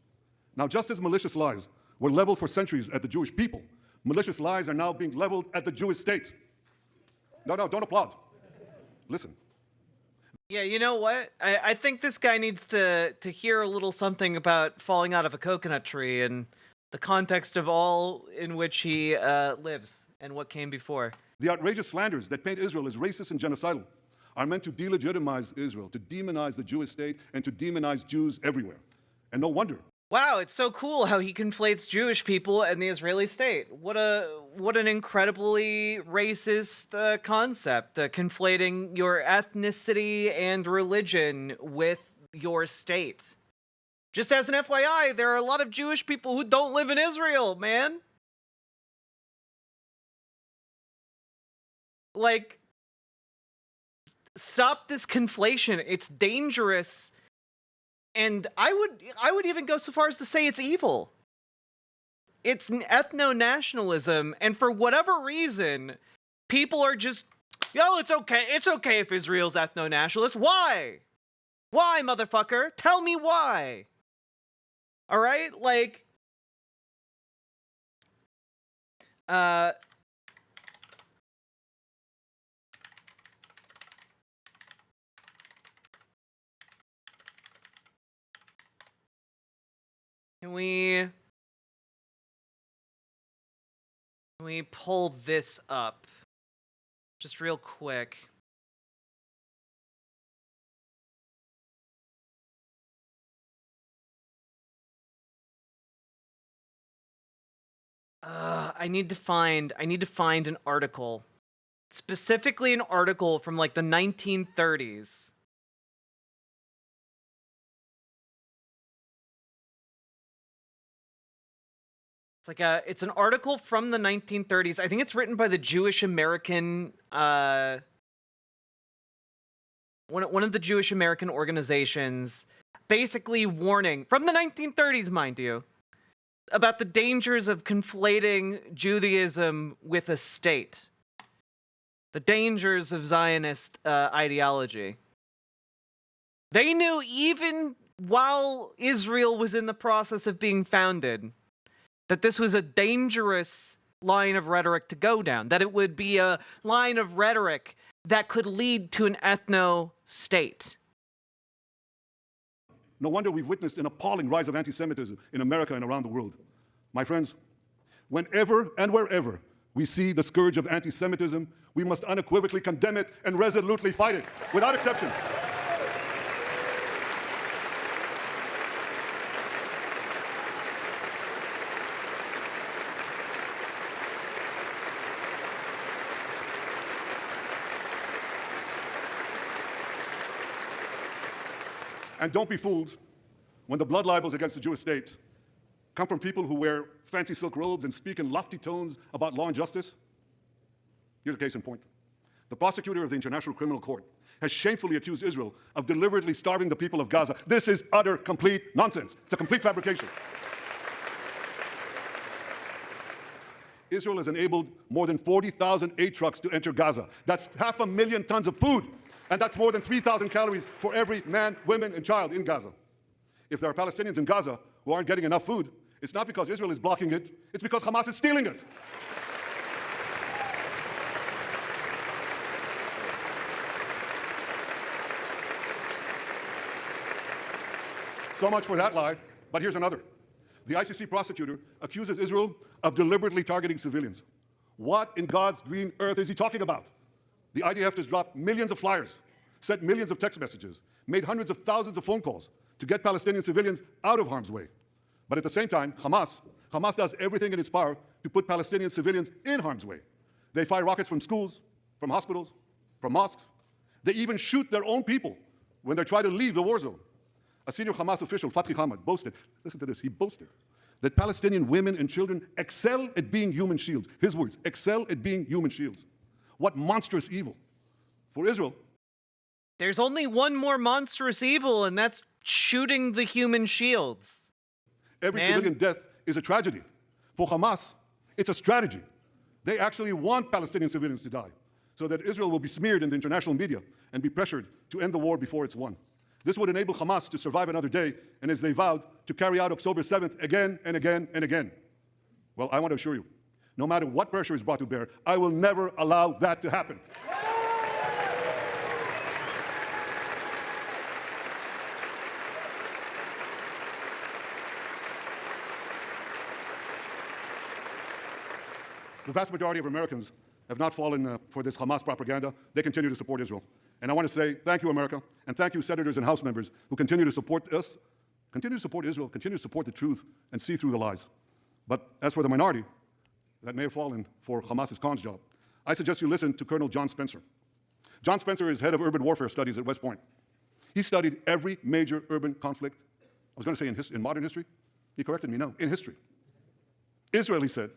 Now, just as malicious lies were leveled for centuries at the Jewish people, malicious lies are now being leveled at the Jewish state. No, don't applaud. Listen. Yeah, you know what? I think this guy needs to hear a little something about falling out of a coconut tree and the context of all in which he lives and what came before. The outrageous slanders that paint Israel as racist and genocidal are meant to delegitimize Israel, to demonize the Jewish state, and to demonize Jews everywhere. And no wonder Wow, it's so cool how he conflates Jewish people and the Israeli state. What an incredibly racist concept, conflating your ethnicity and religion with your state. Just as an FYI, there are a lot of Jewish people who don't live in Israel, man. Like, stop this conflation. It's dangerous. And I would even go so far as to say it's evil. It's an ethno-nationalism, and for whatever reason, people are just, yo, it's okay. It's okay if Israel's ethno-nationalist. Why? Why, motherfucker? Tell me why. All right? Like, Can we pull this up? Just real quick. I need to find an article. Specifically an article from like the 1930s. It's an article from the 1930s. I think it's written by the Jewish American, one of the Jewish American organizations, basically warning, from the 1930s, mind you, about the dangers of conflating Judaism with a state. The dangers of Zionist ideology. They knew even while Israel was in the process of being founded, that this was a dangerous line of rhetoric to go down, that it would be a line of rhetoric that could lead to an ethno-state. No wonder we've witnessed an appalling rise of anti-Semitism in America and around the world. My friends, whenever and wherever we see the scourge of anti-Semitism, we must unequivocally condemn it and resolutely fight it, without exception. And don't be fooled when the blood libels against the Jewish state come from people who wear fancy silk robes and speak in lofty tones about law and justice. Here's a case in point. The prosecutor of the International Criminal Court has shamefully accused Israel of deliberately starving the people of Gaza. This is utter, complete nonsense. It's a complete fabrication. Israel has enabled more than 40,000 aid trucks to enter Gaza. That's 500,000 tons of food. And that's more than 3,000 calories for every man, woman, and child in Gaza. If there are Palestinians in Gaza who aren't getting enough food, it's not because Israel is blocking it, it's because Hamas is stealing it. So much for that lie, but here's another. The ICC prosecutor accuses Israel of deliberately targeting civilians. What in God's green earth is he talking about? The IDF has dropped millions of flyers, sent millions of text messages, made hundreds of thousands of phone calls to get Palestinian civilians out of harm's way. But at the same time, Hamas does everything in its power to put Palestinian civilians in harm's way. They fire rockets from schools, from hospitals, from mosques. They even shoot their own people when they try to leave the war zone. A senior Hamas official, Fatih Hamad, boasted, listen to this, he boasted that Palestinian women and children excel at being human shields. His words, excel at being human shields. What monstrous evil. For Israel, there's only one more monstrous evil, and that's shooting the human shields. Every civilian death is a tragedy. For Hamas, it's a strategy. They actually want Palestinian civilians to die so that Israel will be smeared in the international media and be pressured to end the war before it's won. This would enable Hamas to survive another day, and as they vowed, to carry out October 7th again and again and again. Well, I want to assure you, no matter what pressure is brought to bear, I will never allow that to happen. The vast majority of Americans have not fallen for this Hamas propaganda. They continue to support Israel. And I want to say thank you, America, and thank you, senators and House members who continue to support us continue to support Israel, continue to support the truth, and see through the lies. But as for the minority that may have fallen for Hamas's cons job, I suggest you listen to Colonel John Spencer. John Spencer is head of urban warfare studies at West Point. He studied every major urban conflict. I was going to say in modern history. He corrected me, no, in history. Israel, he said,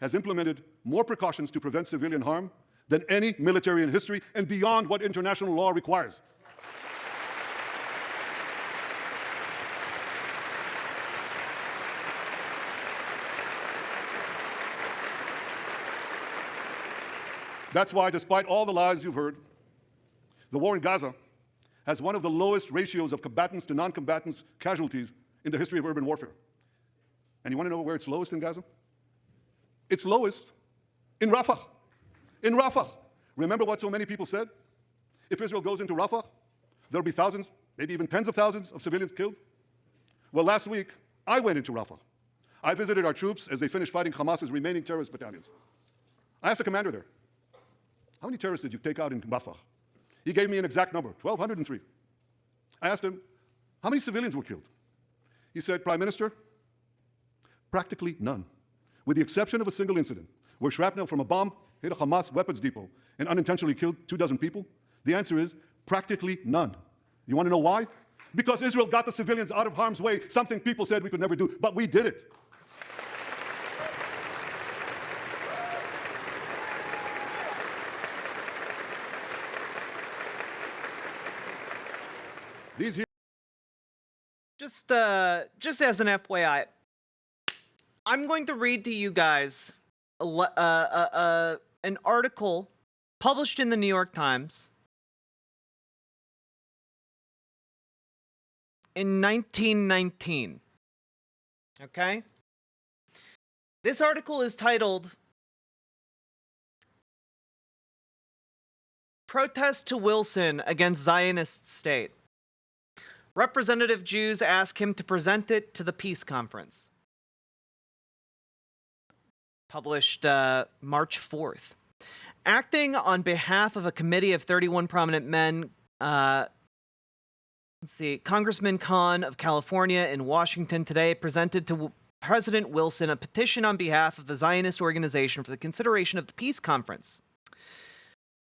has implemented more precautions to prevent civilian harm than any military in history and beyond what international law requires. That's why, despite all the lies you've heard, the war in Gaza has one of the lowest ratios of combatants to non-combatants casualties in the history of urban warfare. And you want to know where it's lowest in Gaza? It's lowest in Rafah. In Rafah. Remember what so many people said? If Israel goes into Rafah, there'll be thousands, maybe even tens of thousands of civilians killed. Well, last week, I went into Rafah. I visited our troops as they finished fighting Hamas's remaining terrorist battalions. I asked the commander there, how many terrorists did you take out in Rafah? He gave me an exact number, 1,203. I asked him, how many civilians were killed? He said, Prime Minister, practically none, with the exception of a single incident where shrapnel from a bomb hit a Hamas weapons depot and unintentionally killed 24 people. The answer is practically none. You want to know why? Because Israel got the civilians out of harm's way, something people said we could never do, but we did it. These here. Just as an FYI, I'm going to read to you guys an article published in the New York Times in 1919. Okay? This article is titled Protest to Wilson Against Zionist State. Representative Jews ask him to present it to the peace conference. Published March 4th. Acting on behalf of a committee of 31 prominent men, Congressman Kahn of California in Washington today presented to President Wilson a petition on behalf of the Zionist organization for the consideration of the peace conference.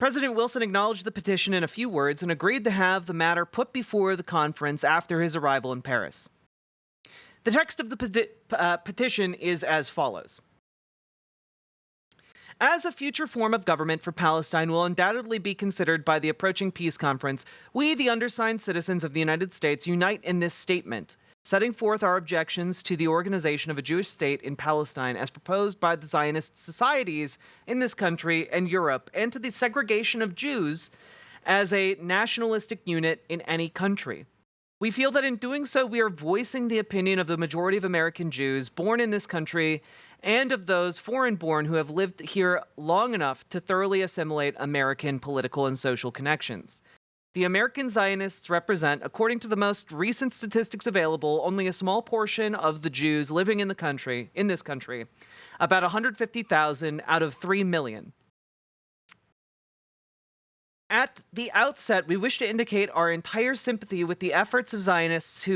President Wilson acknowledged the petition in a few words and agreed to have the matter put before the conference after his arrival in Paris. The text of the petition is as follows. As a future form of government for Palestine will undoubtedly be considered by the approaching peace conference, we, the undersigned citizens of the United States, unite in this statement, setting forth our objections to the organization of a Jewish state in Palestine as proposed by the Zionist societies in this country and Europe, and to the segregation of Jews as a nationalistic unit in any country. We feel that in doing so, we are voicing the opinion of the majority of American Jews born in this country and of those foreign-born who have lived here long enough to thoroughly assimilate American political and social connections. The American Zionists represent, according to the most recent statistics available, only a small portion of the Jews living in this country, about 150,000 out of 3 million. At the outset, we wish to indicate our entire sympathy with the efforts of Zionists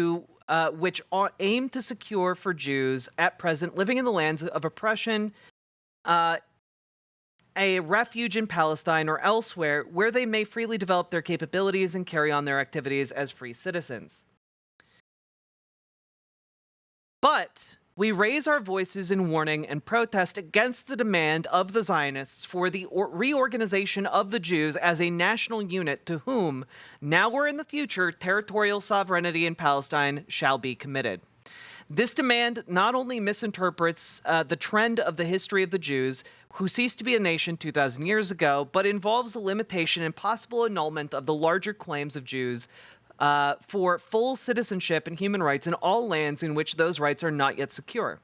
which aim to secure for Jews at present living in the lands of oppression a refuge in Palestine or elsewhere where they may freely develop their capabilities and carry on their activities as free citizens. But we raise our voices in warning and protest against the demand of the Zionists for the reorganization of the Jews as a national unit to whom, now or in the future, territorial sovereignty in Palestine shall be committed. This demand not only misinterprets the trend of the history of the Jews, who ceased to be a nation 2,000 years ago, but involves the limitation and possible annulment of the larger claims of Jews for full citizenship and human rights in all lands in which those rights are not yet secure.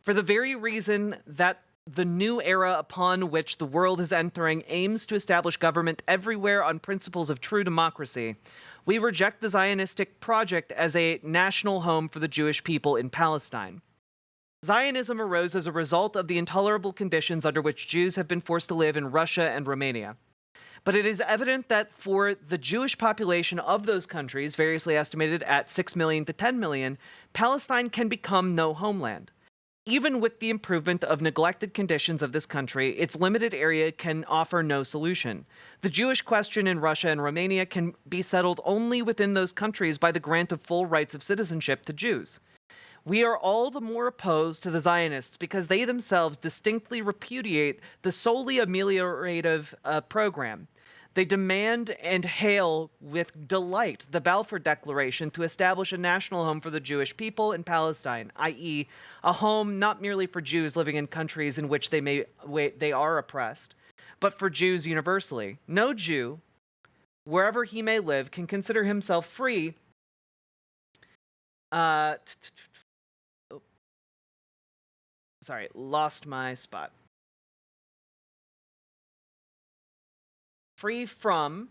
For the very reason that the new era upon which the world is entering aims to establish government everywhere on principles of true democracy, we reject the Zionistic project as a national home for the Jewish people in Palestine. Zionism arose as a result of the intolerable conditions under which Jews have been forced to live in Russia and Romania. But it is evident that for the Jewish population of those countries, variously estimated at 6 million to 10 million, Palestine can become no homeland. Even with the improvement of neglected conditions of this country, its limited area can offer no solution. The Jewish question in Russia and Romania can be settled only within those countries by the grant of full rights of citizenship to Jews. We are all the more opposed to the Zionists because they themselves distinctly repudiate the solely ameliorative program. They demand and hail with delight the Balfour Declaration to establish a national home for the Jewish people in Palestine, i.e., a home not merely for Jews living in countries in which they are oppressed, but for Jews universally. No Jew, wherever he may live, can consider himself free sorry, lost my spot. Free from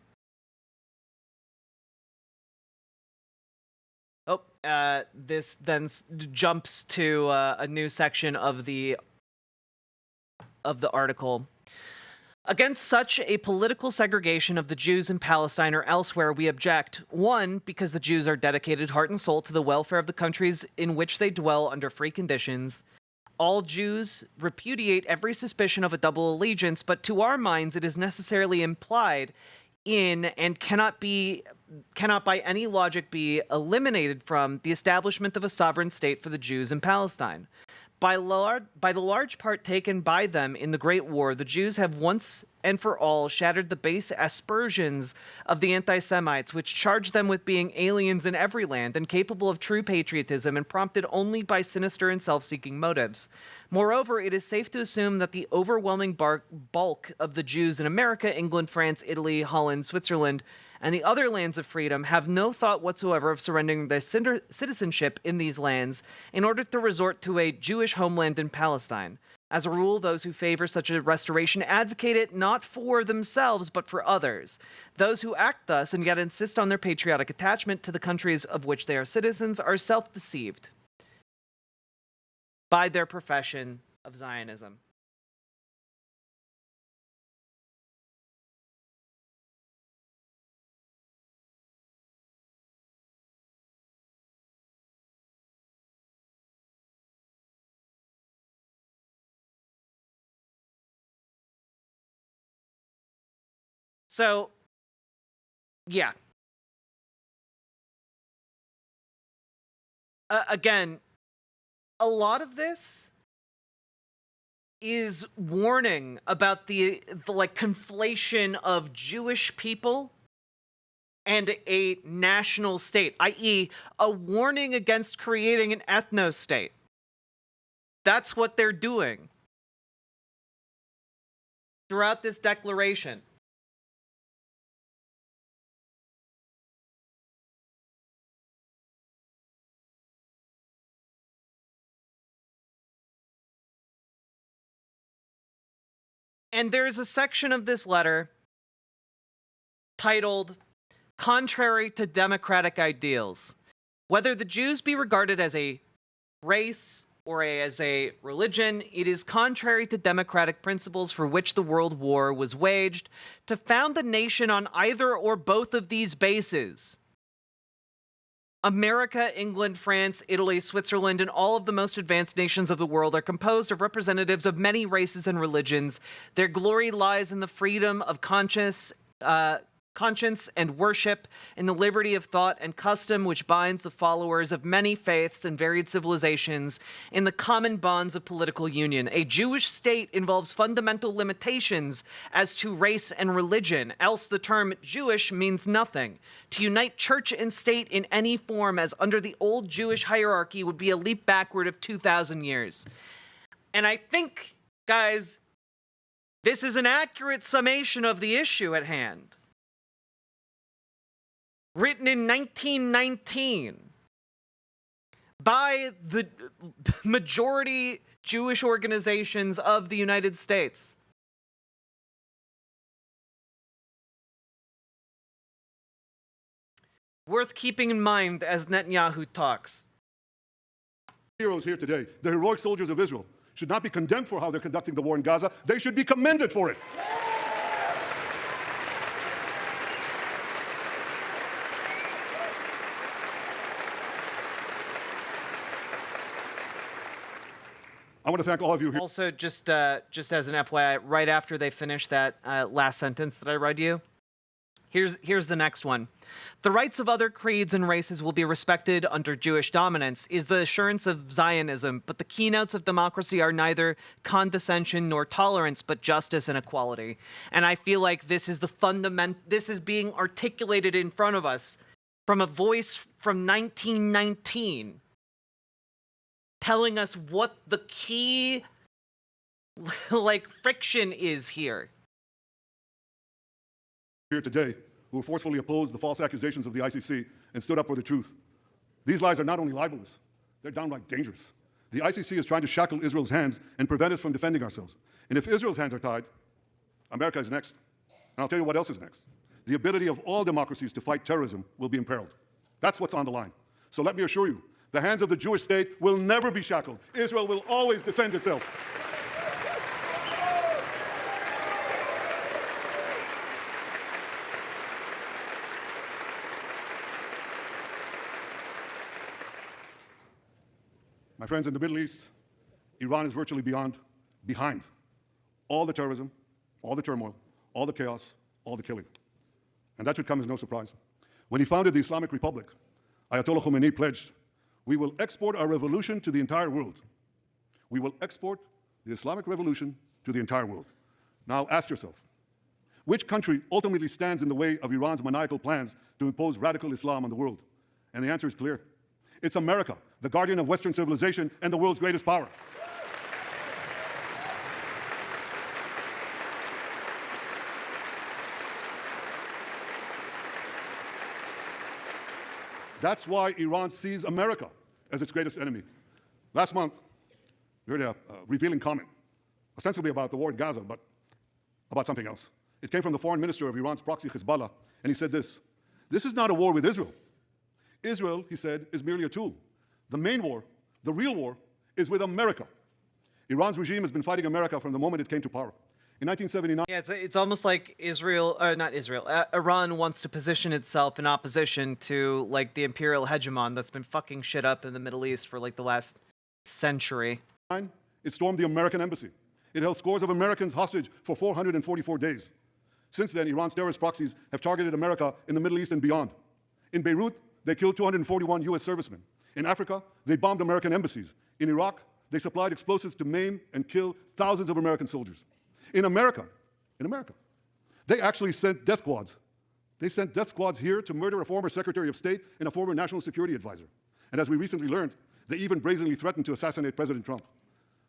this then jumps to a new section of the article. Against such a political segregation of the Jews in Palestine or elsewhere, we object. 1, because the Jews are dedicated heart and soul to the welfare of the countries in which they dwell under free conditions. All Jews repudiate every suspicion of a double allegiance, but to our minds it is necessarily implied in and cannot by any logic be eliminated from the establishment of a sovereign state for the Jews in Palestine. By the large part taken by them in the Great War, the Jews have once and for all shattered the base aspersions of the anti-Semites, which charged them with being aliens in every land, incapable of true patriotism, and prompted only by sinister and self-seeking motives. Moreover, it is safe to assume that the overwhelming bulk of the Jews in America, England, France, Italy, Holland, Switzerland, and the other lands of freedom have no thought whatsoever of surrendering their citizenship in these lands in order to resort to a Jewish homeland in Palestine. As a rule, those who favor such a restoration advocate it not for themselves, but for others. Those who act thus and yet insist on their patriotic attachment to the countries of which they are citizens are self-deceived by their profession of Zionism. So, yeah. Again, a lot of this is warning about the like conflation of Jewish people and a national state, i.e., a warning against creating an ethno-state. That's what they're doing throughout this declaration. And there's a section of this letter titled, Contrary to Democratic Ideals. Whether the Jews be regarded as a race or as a religion, it is contrary to democratic principles for which the World War was waged to found the nation on either or both of these bases. America, England, France, Italy, Switzerland, and all of the most advanced nations of the world are composed of representatives of many races and religions. Their glory lies in the freedom of conscience and worship, in the liberty of thought and custom which binds the followers of many faiths and varied civilizations in the common bonds of political union. A Jewish state involves fundamental limitations as to race and religion, else the term Jewish means nothing. To unite church and state in any form as under the old Jewish hierarchy would be a leap backward of 2,000 years. And I think, guys, this is an accurate summation of the issue at hand. Written in 1919 by the majority Jewish organizations of the United States. Worth keeping in mind as Netanyahu talks. Heroes here today, the heroic soldiers of Israel, should not be condemned for how they're conducting the war in Gaza. They should be commended for it. I want to thank all of you here. Also, just as an FYI, right after they finish that last sentence that I read you, here's the next one. The rights of other creeds and races will be respected under Jewish dominance is the assurance of Zionism, but the keynotes of democracy are neither condescension nor tolerance, but justice and equality. And I feel like this is this is being articulated in front of us from a voice from 1919, telling us what the key, like, friction is here. Here today who forcefully opposed the false accusations of the ICC and stood up for the truth. These lies are not only libelous, they're downright dangerous. The ICC is trying to shackle Israel's hands and prevent us from defending ourselves. And if Israel's hands are tied, America is next. And I'll tell you what else is next. The ability of all democracies to fight terrorism will be imperiled. That's what's on the line. So let me assure you, the hands of the Jewish state will never be shackled. Israel will always defend itself. My friends, in the Middle East, Iran is virtually behind all the terrorism, all the turmoil, all the chaos, all the killing. And that should come as no surprise. When he founded the Islamic Republic, Ayatollah Khomeini pledged, "We will export our revolution to the entire world." We will export the Islamic revolution to the entire world. Now ask yourself, which country ultimately stands in the way of Iran's maniacal plans to impose radical Islam on the world? And the answer is clear. It's America, the guardian of Western civilization and the world's greatest power. That's why Iran sees America as its greatest enemy. Last month, we heard a revealing comment, ostensibly about the war in Gaza, but about something else. It came from the foreign minister of Iran's proxy, Hezbollah, and he said this: "This is not a war with Israel. Israel," he said, "is merely a tool. The main war, the real war, is with America." Iran's regime has been fighting America from the moment it came to power. In 1979... Yeah, it's almost like Iran wants to position itself in opposition to, like, the imperial hegemon that's been fucking shit up in the Middle East for, like, the last century. It stormed the American embassy. It held scores of Americans hostage for 444 days. Since then, Iran's terrorist proxies have targeted America in the Middle East and beyond. In Beirut, they killed 241 U.S. servicemen. In Africa, they bombed American embassies. In Iraq, they supplied explosives to maim and kill thousands of American soldiers. In America, they actually sent death squads. They sent death squads here to murder a former Secretary of State and a former National Security Advisor. And as we recently learned, they even brazenly threatened to assassinate President Trump.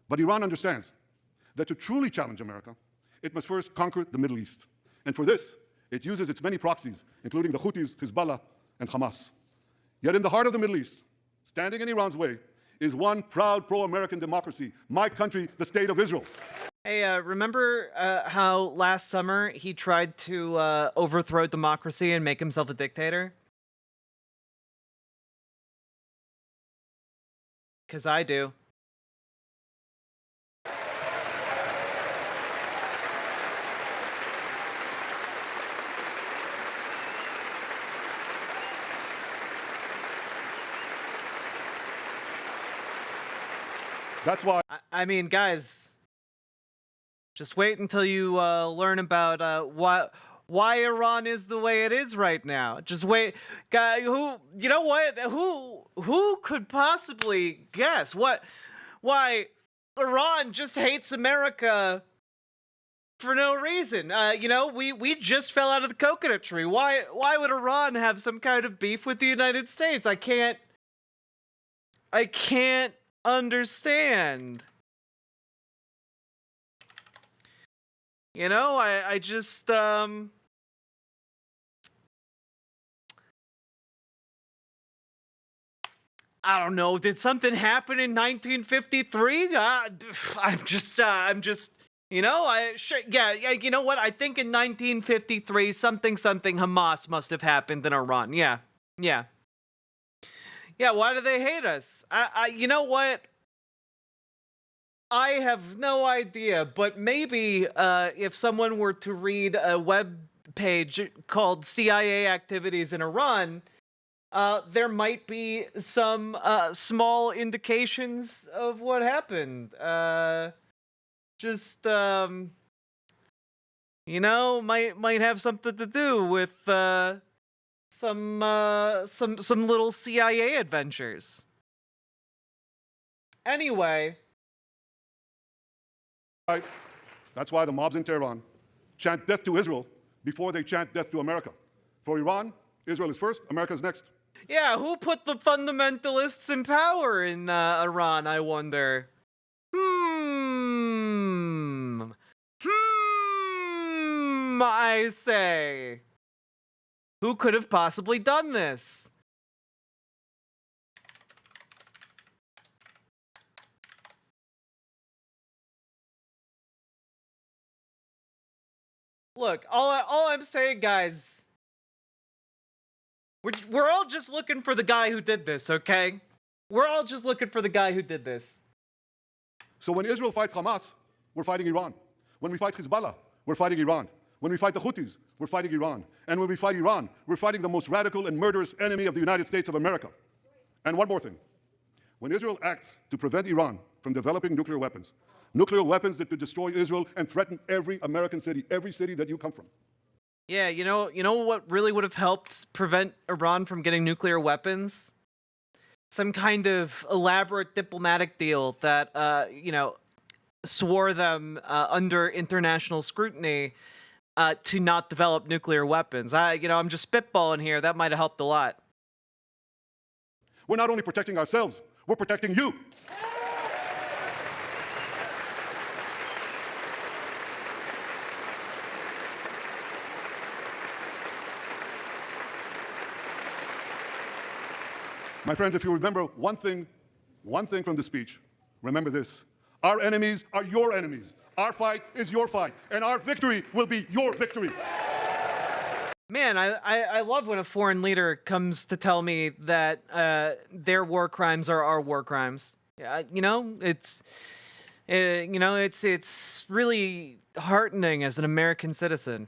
But Iran understands that to truly challenge America, it must first conquer the Middle East. And for this, it uses its many proxies, including the Houthis, Hezbollah, and Hamas. Yet in the heart of the Middle East, standing in Iran's way, is one proud pro-American democracy, my country, the State of Israel. Hey, remember how last summer he tried to overthrow democracy and make himself a dictator? Because I do. That's why... I mean, guys, just wait until you learn about why Iran is the way it is right now. Just wait. Guy, you know what? Who could possibly guess why Iran just hates America for no reason? You know, we just fell out of the coconut tree. Why would Iran have some kind of beef with the United States? I can't understand. You know, I just I don't know. Did something happen in 1953? I'm just you know, yeah, you know what? I think in 1953 something Hamas must have happened in Iran. Yeah. Yeah, why do they hate us? You know what? I have no idea, but maybe if someone were to read a web page called CIA Activities in Iran, there might be some small indications of what happened. Just might have something to do with some little CIA adventures. Anyway, Right. That's why the mobs in Tehran chant death to Israel before they chant death to America. For Iran, Israel is first, America is next. yeah, who put the fundamentalists in power in Iran, I wonder? I say. Who could have possibly done this? Look, all I'm saying, guys, we're all just looking for the guy who did this, okay? We're all just looking for the guy who did this. So when Israel fights Hamas, we're fighting Iran. When we fight Hezbollah, we're fighting Iran. When we fight the Houthis, we're fighting Iran. And when we fight Iran, we're fighting the most radical and murderous enemy of the United States of America. And one more thing. When Israel acts to prevent Iran from developing nuclear weapons that could destroy Israel and threaten every American city, every city that you come from. Yeah, you know what really would have helped prevent Iran from getting nuclear weapons? Some kind of elaborate diplomatic deal that, swore them under international scrutiny to not develop nuclear weapons. I'm just spitballing here. That might have helped a lot. We're not only protecting ourselves, we're protecting you. My friends, if you remember one thing from the speech, remember this. Our enemies are your enemies. Our fight is your fight. And our victory will be your victory. Man, I love when a foreign leader comes to tell me that their war crimes are our war crimes. Yeah, it's really heartening as an American citizen.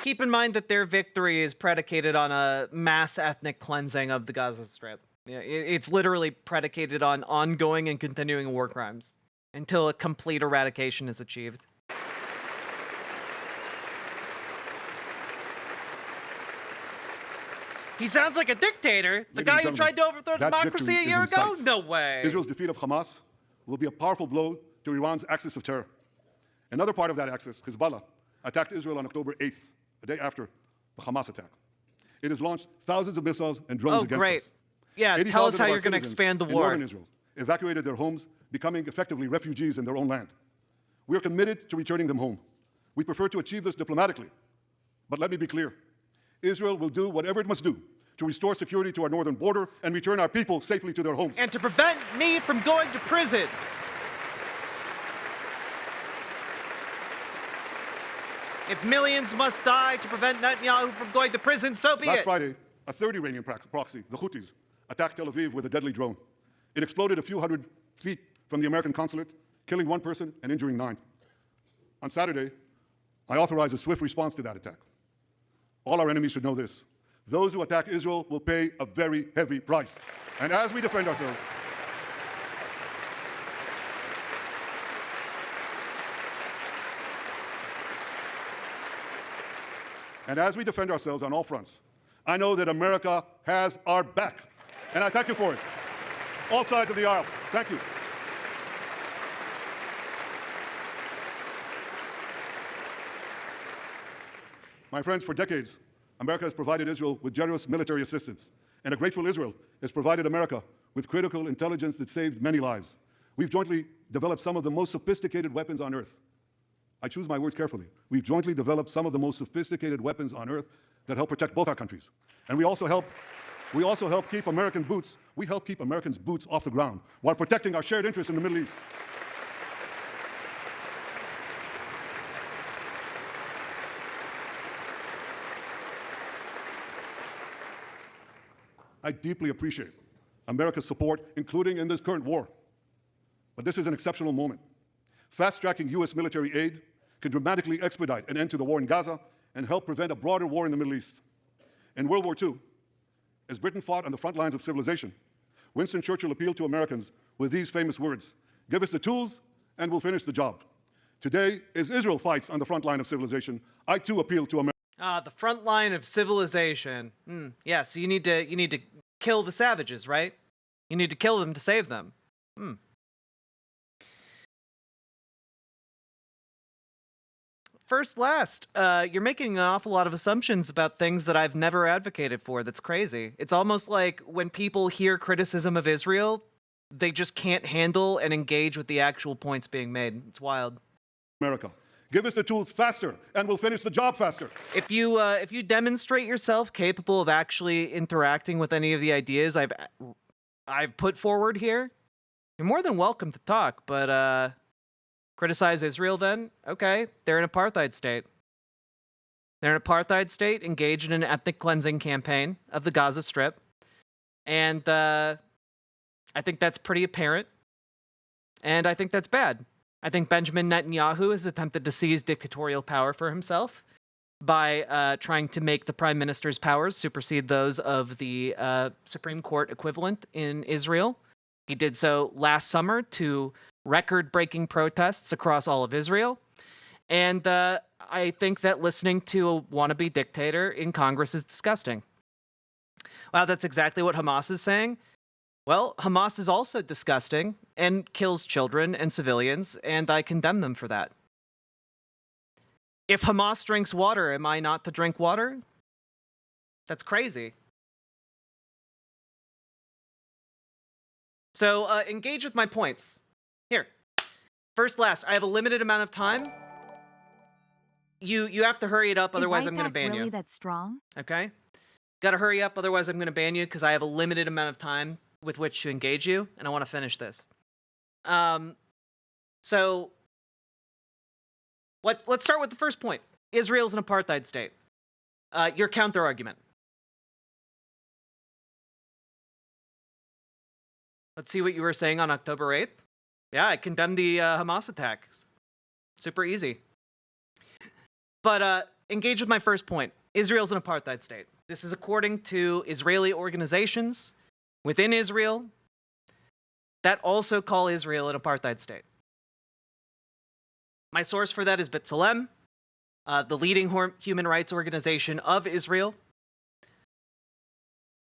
Keep in mind that their victory is predicated on a mass ethnic cleansing of the Gaza Strip. Yeah, it's literally predicated on ongoing and continuing war crimes until a complete eradication is achieved. He sounds like a dictator. The guy who tried to overthrow democracy a year ago? No way. Israel's defeat of Hamas will be a powerful blow to Iran's axis of terror. Another part of that axis, Hezbollah, attacked Israel on October 8th, the day after the Hamas attack. It has launched thousands of missiles and drones against us. Yeah, tell us how you're going to expand the war. In northern Israel evacuated their homes, becoming effectively refugees in their own land. We are committed to returning them home. We prefer to achieve this diplomatically. But let me be clear. Israel will do whatever it must do to restore security to our northern border and return our people safely to their homes. And to prevent me from going to prison. If millions must die to prevent Netanyahu from going to prison, so be it. Last Friday, a third Iranian proxy, the Houthis, attacked Tel Aviv with a deadly drone. It exploded a few hundred feet from the American consulate, killing one person and injuring 9. On Saturday, I authorized a swift response to that attack. All our enemies should know this. Those who attack Israel will pay a very heavy price. And as we defend ourselves, on all fronts, I know that America has our back. And I thank you for it. All sides of the aisle. Thank you. My friends, for decades, America has provided Israel with generous military assistance. And a grateful Israel has provided America with critical intelligence that saved many lives. We've jointly developed some of the most sophisticated weapons on earth. I choose my words carefully. We've jointly developed some of the most sophisticated weapons on earth that help protect both our countries. And we also help keep American boots, we help keep Americans' boots off the ground while protecting our shared interests in the Middle East. I deeply appreciate America's support, including in this current war. But this is an exceptional moment. Fast-tracking U.S. military aid can dramatically expedite an end to the war in Gaza and helped prevent a broader war in the Middle East. In World War II, as Britain fought on the front lines of civilization, Winston Churchill appealed to Americans with these famous words: "Give us the tools and we'll finish the job." Today, as Israel fights on the front line of civilization, I too appeal to America. The front line of civilization. Yeah, so you need to kill the savages, right? You need to kill them to save them. First, last, you're making an awful lot of assumptions about things that I've never advocated for. That's crazy. It's almost like when people hear criticism of Israel, they just can't handle and engage with the actual points being made. It's wild. America. Give us the tools faster, and we'll finish the job faster. If you demonstrate yourself capable of actually interacting with any of the ideas I've put forward here, you're more than welcome to talk. But criticize Israel, then okay, they're an apartheid state. They're an apartheid state engaged in an ethnic cleansing campaign of the Gaza Strip, and I think that's pretty apparent, and I think that's bad. I think Benjamin Netanyahu has attempted to seize dictatorial power for himself by trying to make the prime minister's powers supersede those of the Supreme Court equivalent in Israel. He did so last summer to record-breaking protests across all of Israel. And I think that listening to a wannabe dictator in Congress is disgusting. Wow, that's exactly what Hamas is saying. Well, Hamas is also disgusting and kills children and civilians, and I condemn them for that. If Hamas drinks water, am I not to drink water? That's crazy. So engage with my points. Here. First, last, I have a limited amount of time. You have to hurry it up, otherwise I'm going to ban really you. that strong? Okay? Gotta hurry up, otherwise I'm going to ban you because I have a limited amount of time with which to engage you, and I want to finish this. So let's start with the first point. Israel's an apartheid state. Your counter-argument. Let's see what you were saying on October 8th. Yeah, I condemned the Hamas attacks. Super easy. But engage with my first point. Israel's an apartheid state. This is according to Israeli organizations within Israel that also call Israel an apartheid state. My source for that is B'Tselem, the leading human rights organization of Israel.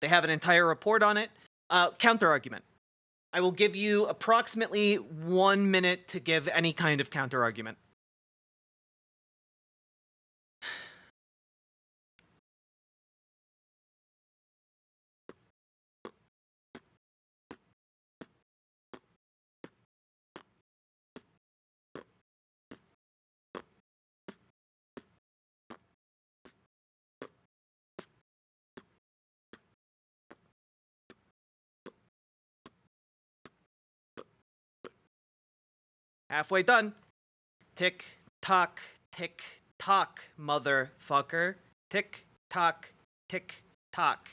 They have an entire report on it. Counter-argument. I will give you approximately 1 minute to give any kind of counter-argument. Halfway done. Tick, tock, motherfucker. Tick, tock, tick, tock.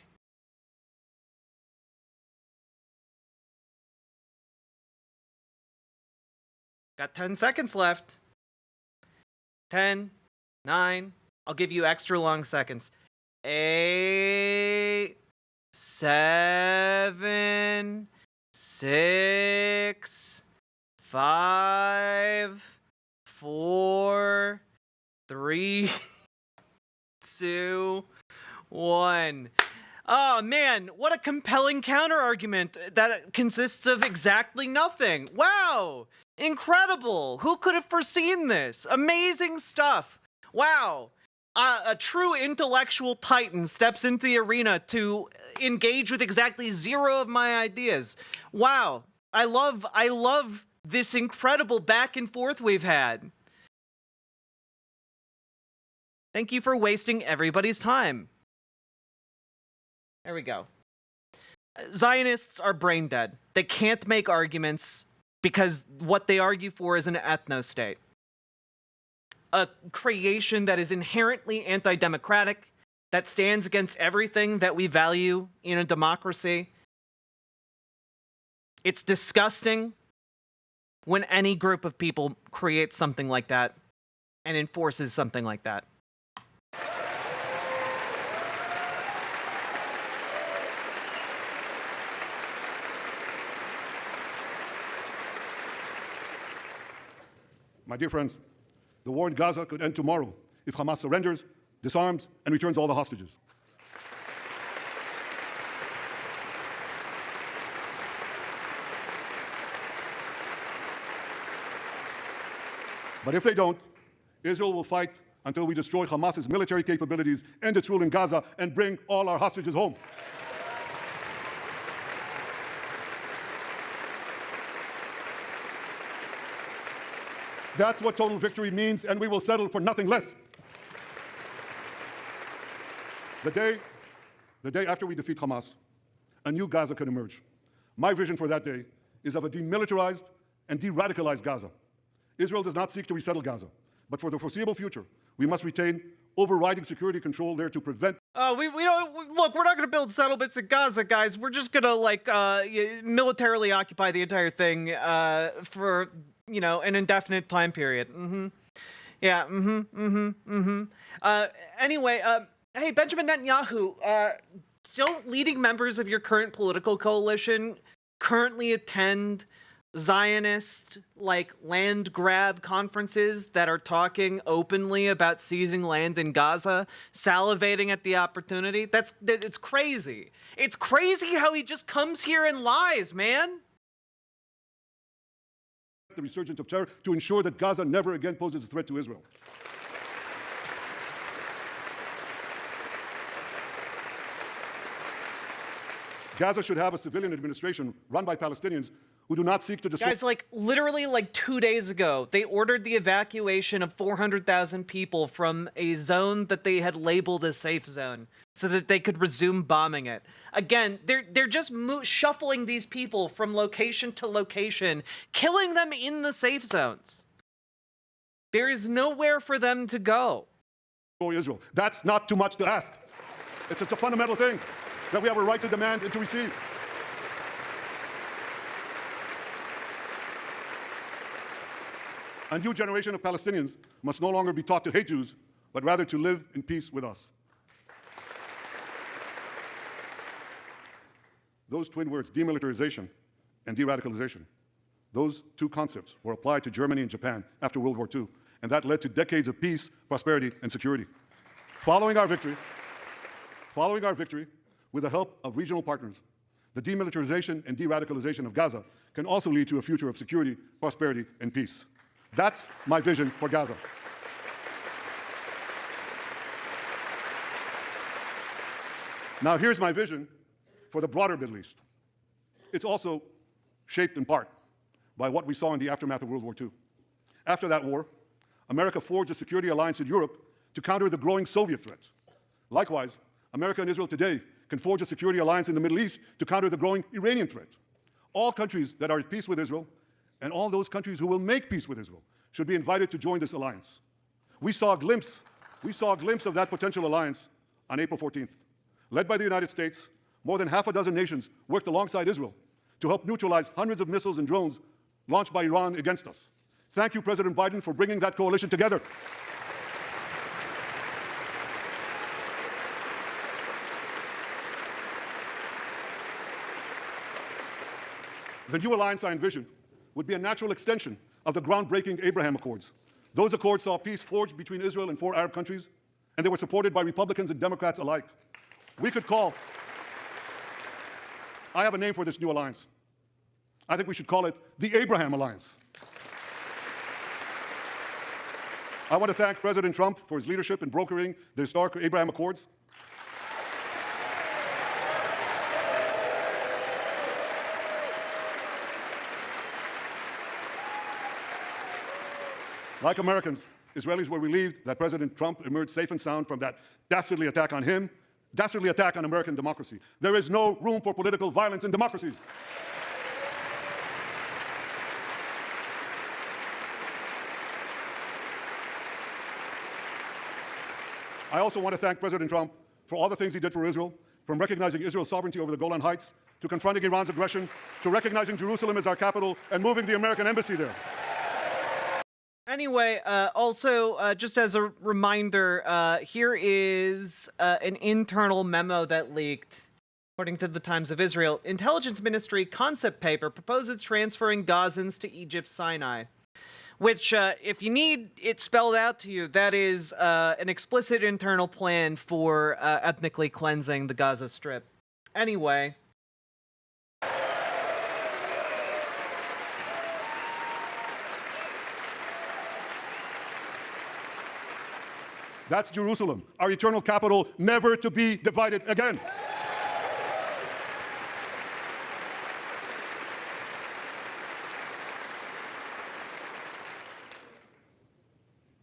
Got 10 seconds left. 10, 9. I'll give you extra long seconds. 8, 7, 6, 5, 4, 3, 2, 1. Oh man, what a compelling counter-argument that consists of exactly nothing. Wow, incredible. Who could have foreseen this? Amazing stuff. Wow. A true intellectual titan steps into the arena to engage with exactly 0 of my ideas. Wow. I love this incredible back and forth we've had. Thank you for wasting everybody's time. There we go. Zionists are brain dead. They can't make arguments because what they argue for is an ethno-state. A creation that is inherently anti-democratic, that stands against everything that we value in a democracy. It's disgusting when any group of people creates something like that and enforces something like that. My dear friends, the war in Gaza could end tomorrow if Hamas surrenders, disarms, and returns all the hostages. But if they don't, Israel will fight until we destroy Hamas's military capabilities, end its rule in Gaza, and bring all our hostages home. That's what total victory means, and we will settle for nothing less. The day after we defeat Hamas, a new Gaza can emerge. My vision for that day is of a demilitarized and de-radicalized Gaza. Israel does not seek to resettle Gaza, but for the foreseeable future, we must retain overriding security control there to prevent. We don't look. We're not going to build settlements in Gaza, guys. We're just going to militarily occupy the entire thing for an indefinite time period. Yeah. Anyway, hey, Benjamin Netanyahu, don't leading members of your current political coalition currently attend Zionist land grab conferences that are talking openly about seizing land in Gaza, salivating at the opportunity? It's crazy. It's crazy how he just comes here and lies, man. The resurgence of terror to ensure that Gaza never again poses a threat to Israel. Gaza should have a civilian administration run by Palestinians who do not seek to destroy. Guys, literally 2 days ago, they ordered the evacuation of 400,000 people from a zone that they had labeled a safe zone so that they could resume bombing it. Again, they're just shuffling these people from location to location, killing them in the safe zones. There is nowhere for them to go. Israel. That's not too much to ask. It's a fundamental thing that we have a right to demand and to receive. A new generation of Palestinians must no longer be taught to hate Jews, but rather to live in peace with us. Those twin words, demilitarization and de-radicalization, those two concepts were applied to Germany and Japan after World War II, and that led to decades of peace, prosperity, and security. Following our victory, with the help of regional partners, the demilitarization and de-radicalization of Gaza can also lead to a future of security, prosperity, and peace. That's my vision for Gaza. Now, here's my vision for the broader Middle East. It's also shaped in part by what we saw in the aftermath of World War II. After that war, America forged a security alliance in Europe to counter the growing Soviet threat. Likewise, America and Israel today can forge a security alliance in the Middle East to counter the growing Iranian threat. All countries that are at peace with Israel and all those countries who will make peace with Israel should be invited to join this alliance. We saw a glimpse of that potential alliance on April 14th. Led by the United States, more than half a dozen nations worked alongside Israel to help neutralize hundreds of missiles and drones launched by Iran against us. Thank you, President Biden, for bringing that coalition together. The new alliance I envision would be a natural extension of the groundbreaking Abraham Accords. Those accords saw peace forged between Israel and 4 Arab countries, and they were supported by Republicans and Democrats alike. I have a name for this new alliance. I think we should call it the Abraham Alliance. I want to thank President Trump for his leadership in brokering the historic Abraham Accords. Like Americans, Israelis were relieved that President Trump emerged safe and sound from that dastardly attack on him, dastardly attack on American democracy. There is no room for political violence in democracies. I also want to thank President Trump for all the things he did for Israel, from recognizing Israel's sovereignty over the Golan Heights, to confronting Iran's aggression, to recognizing Jerusalem as our capital and moving the American embassy there. Anyway, just as a reminder, here is an internal memo that leaked. According to the Times of Israel, Intelligence Ministry concept paper proposes transferring Gazans to Egypt's Sinai. Which, if you need it spelled out to you, that is an explicit internal plan for ethnically cleansing the Gaza Strip. Anyway. That's Jerusalem, our eternal capital, never to be divided again.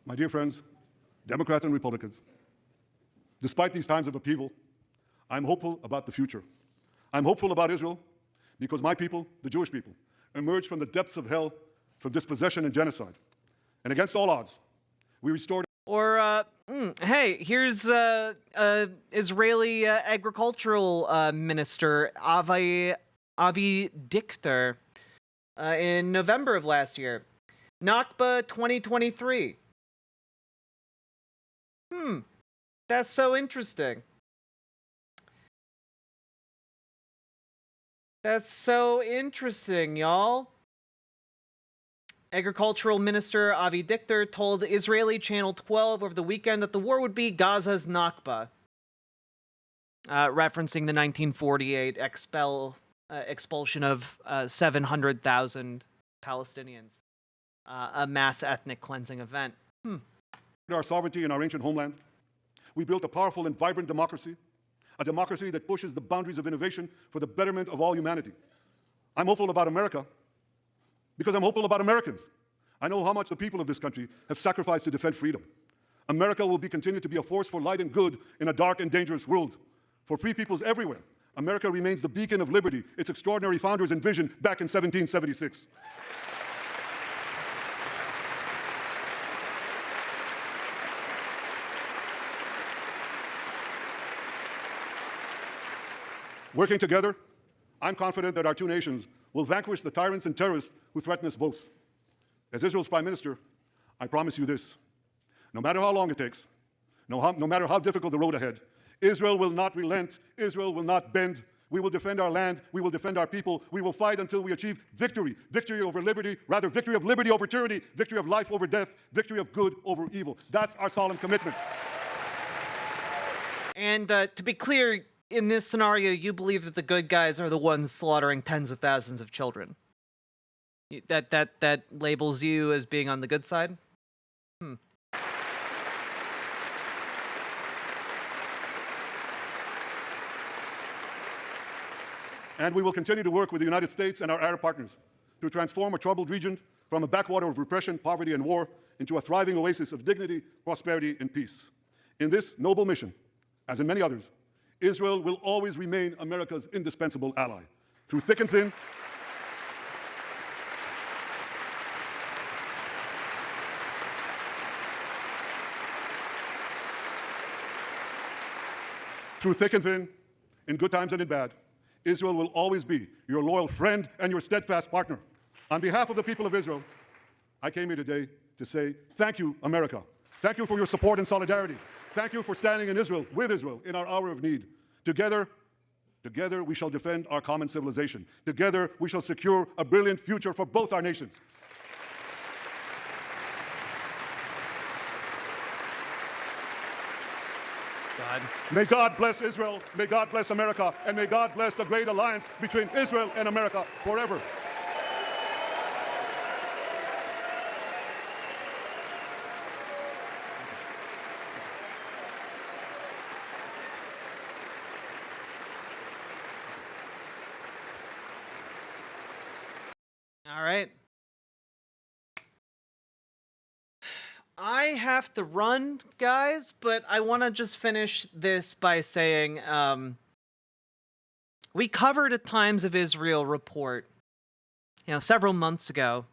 My dear friends, Democrats and Republicans, despite these times of upheaval, I'm hopeful about the future. I'm hopeful about Israel because my people, the Jewish people, emerged from the depths of hell from dispossession and genocide. And against all odds, we restored. Or, hey, here's Israeli agricultural minister Avi Dichter in November of last year. Nakba 2023. That's so interesting. That's so interesting, y'all. Agricultural Minister Avi Dichter told Israeli Channel 12 over the weekend that the war would be Gaza's Nakba, referencing the 1948 expulsion of 700,000 Palestinians, a mass ethnic cleansing event. Our sovereignty in our ancient homeland. We built a powerful and vibrant democracy, a democracy that pushes the boundaries of innovation for the betterment of all humanity. I'm hopeful about America because I'm hopeful about Americans. I know how much the people of this country have sacrificed to defend freedom. America will continue to be a force for light and good in a dark and dangerous world. For free peoples everywhere, America remains the beacon of liberty its extraordinary founders envisioned back in 1776. Working together, I'm confident that our two nations will vanquish the tyrants and terrorists who threaten us both. As Israel's Prime Minister, I promise you this. No matter how long it takes, no matter how difficult the road ahead, Israel will not relent, Israel will not bend. We will defend our land, we will defend our people, we will fight until we achieve victory. Victory over liberty, rather victory of liberty over tyranny, victory of life over death, victory of good over evil. That's our solemn commitment. And to be clear, in this scenario, you believe that the good guys are the ones slaughtering tens of thousands of children. That labels you as being on the good side? And we will continue to work with the United States and our Arab partners to transform a troubled region from a backwater of repression, poverty, and war into a thriving oasis of dignity, prosperity, and peace. In this noble mission, as in many others, Israel will always remain America's indispensable ally. Through thick and thin, in good times and in bad, Israel will always be your loyal friend and your steadfast partner. On behalf of the people of Israel, I came here today to say thank you, America. Thank you for your support and solidarity. Thank you for standing in Israel, with Israel, in our hour of need. Together we shall defend our common civilization. Together we shall secure a brilliant future for both our nations. God. May God bless Israel, may God bless America, and may God bless the great alliance between Israel and America forever. All right. I have to run, guys, but I want to just finish this by saying we covered a Times of Israel report, several months ago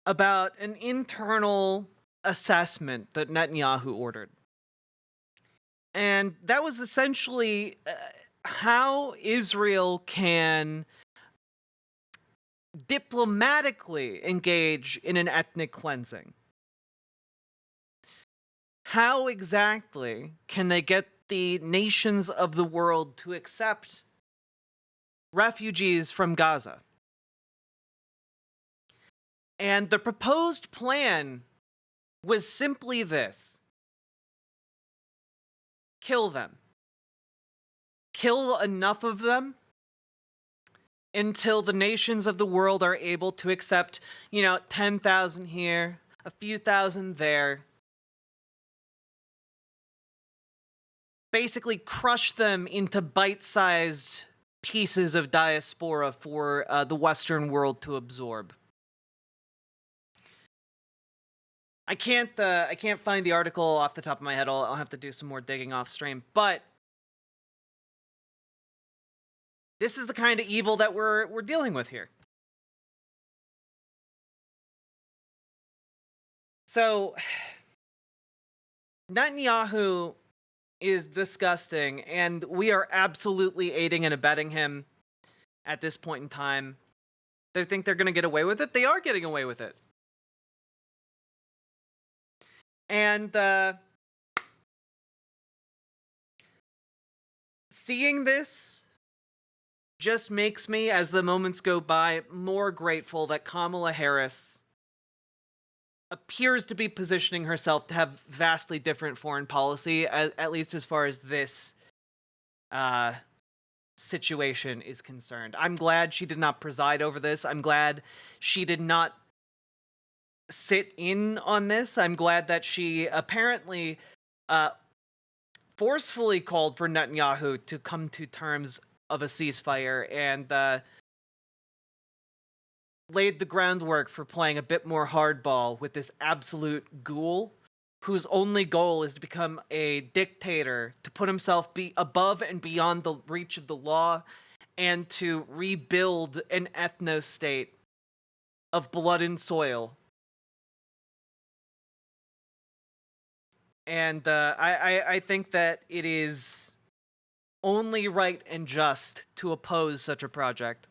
about an internal assessment that Netanyahu ordered. And that was essentially how Israel can diplomatically engage in an ethnic cleansing. How exactly can they get the nations of the world to accept refugees from Gaza? And the proposed plan was simply this: kill them. Kill enough of them until the nations of the world are able to accept, 10,000 here, a few thousand there. Basically crush them into bite-sized pieces of diaspora for the Western world to absorb. I can't find the article off the top of my head. I'll have to do some more digging off stream. But this is the kind of evil that we're dealing with here. So Netanyahu is disgusting, and we are absolutely aiding and abetting him at this point in time. They think they're going to get away with it. They are getting away with it. And seeing this just makes me, as the moments go by, more grateful that Kamala Harris appears to be positioning herself to have vastly different foreign policy, at least as far as this situation is concerned. I'm glad she did not preside over this. I'm glad she did not sit in on this. I'm glad that she apparently forcefully called for Netanyahu to come to terms of a ceasefire and laid the groundwork for playing a bit more hardball with this absolute ghoul whose only goal is to become a dictator, to put himself above and beyond the reach of the law, and to rebuild an ethno-state of blood and soil. And I think that it is only right and just to oppose such a project.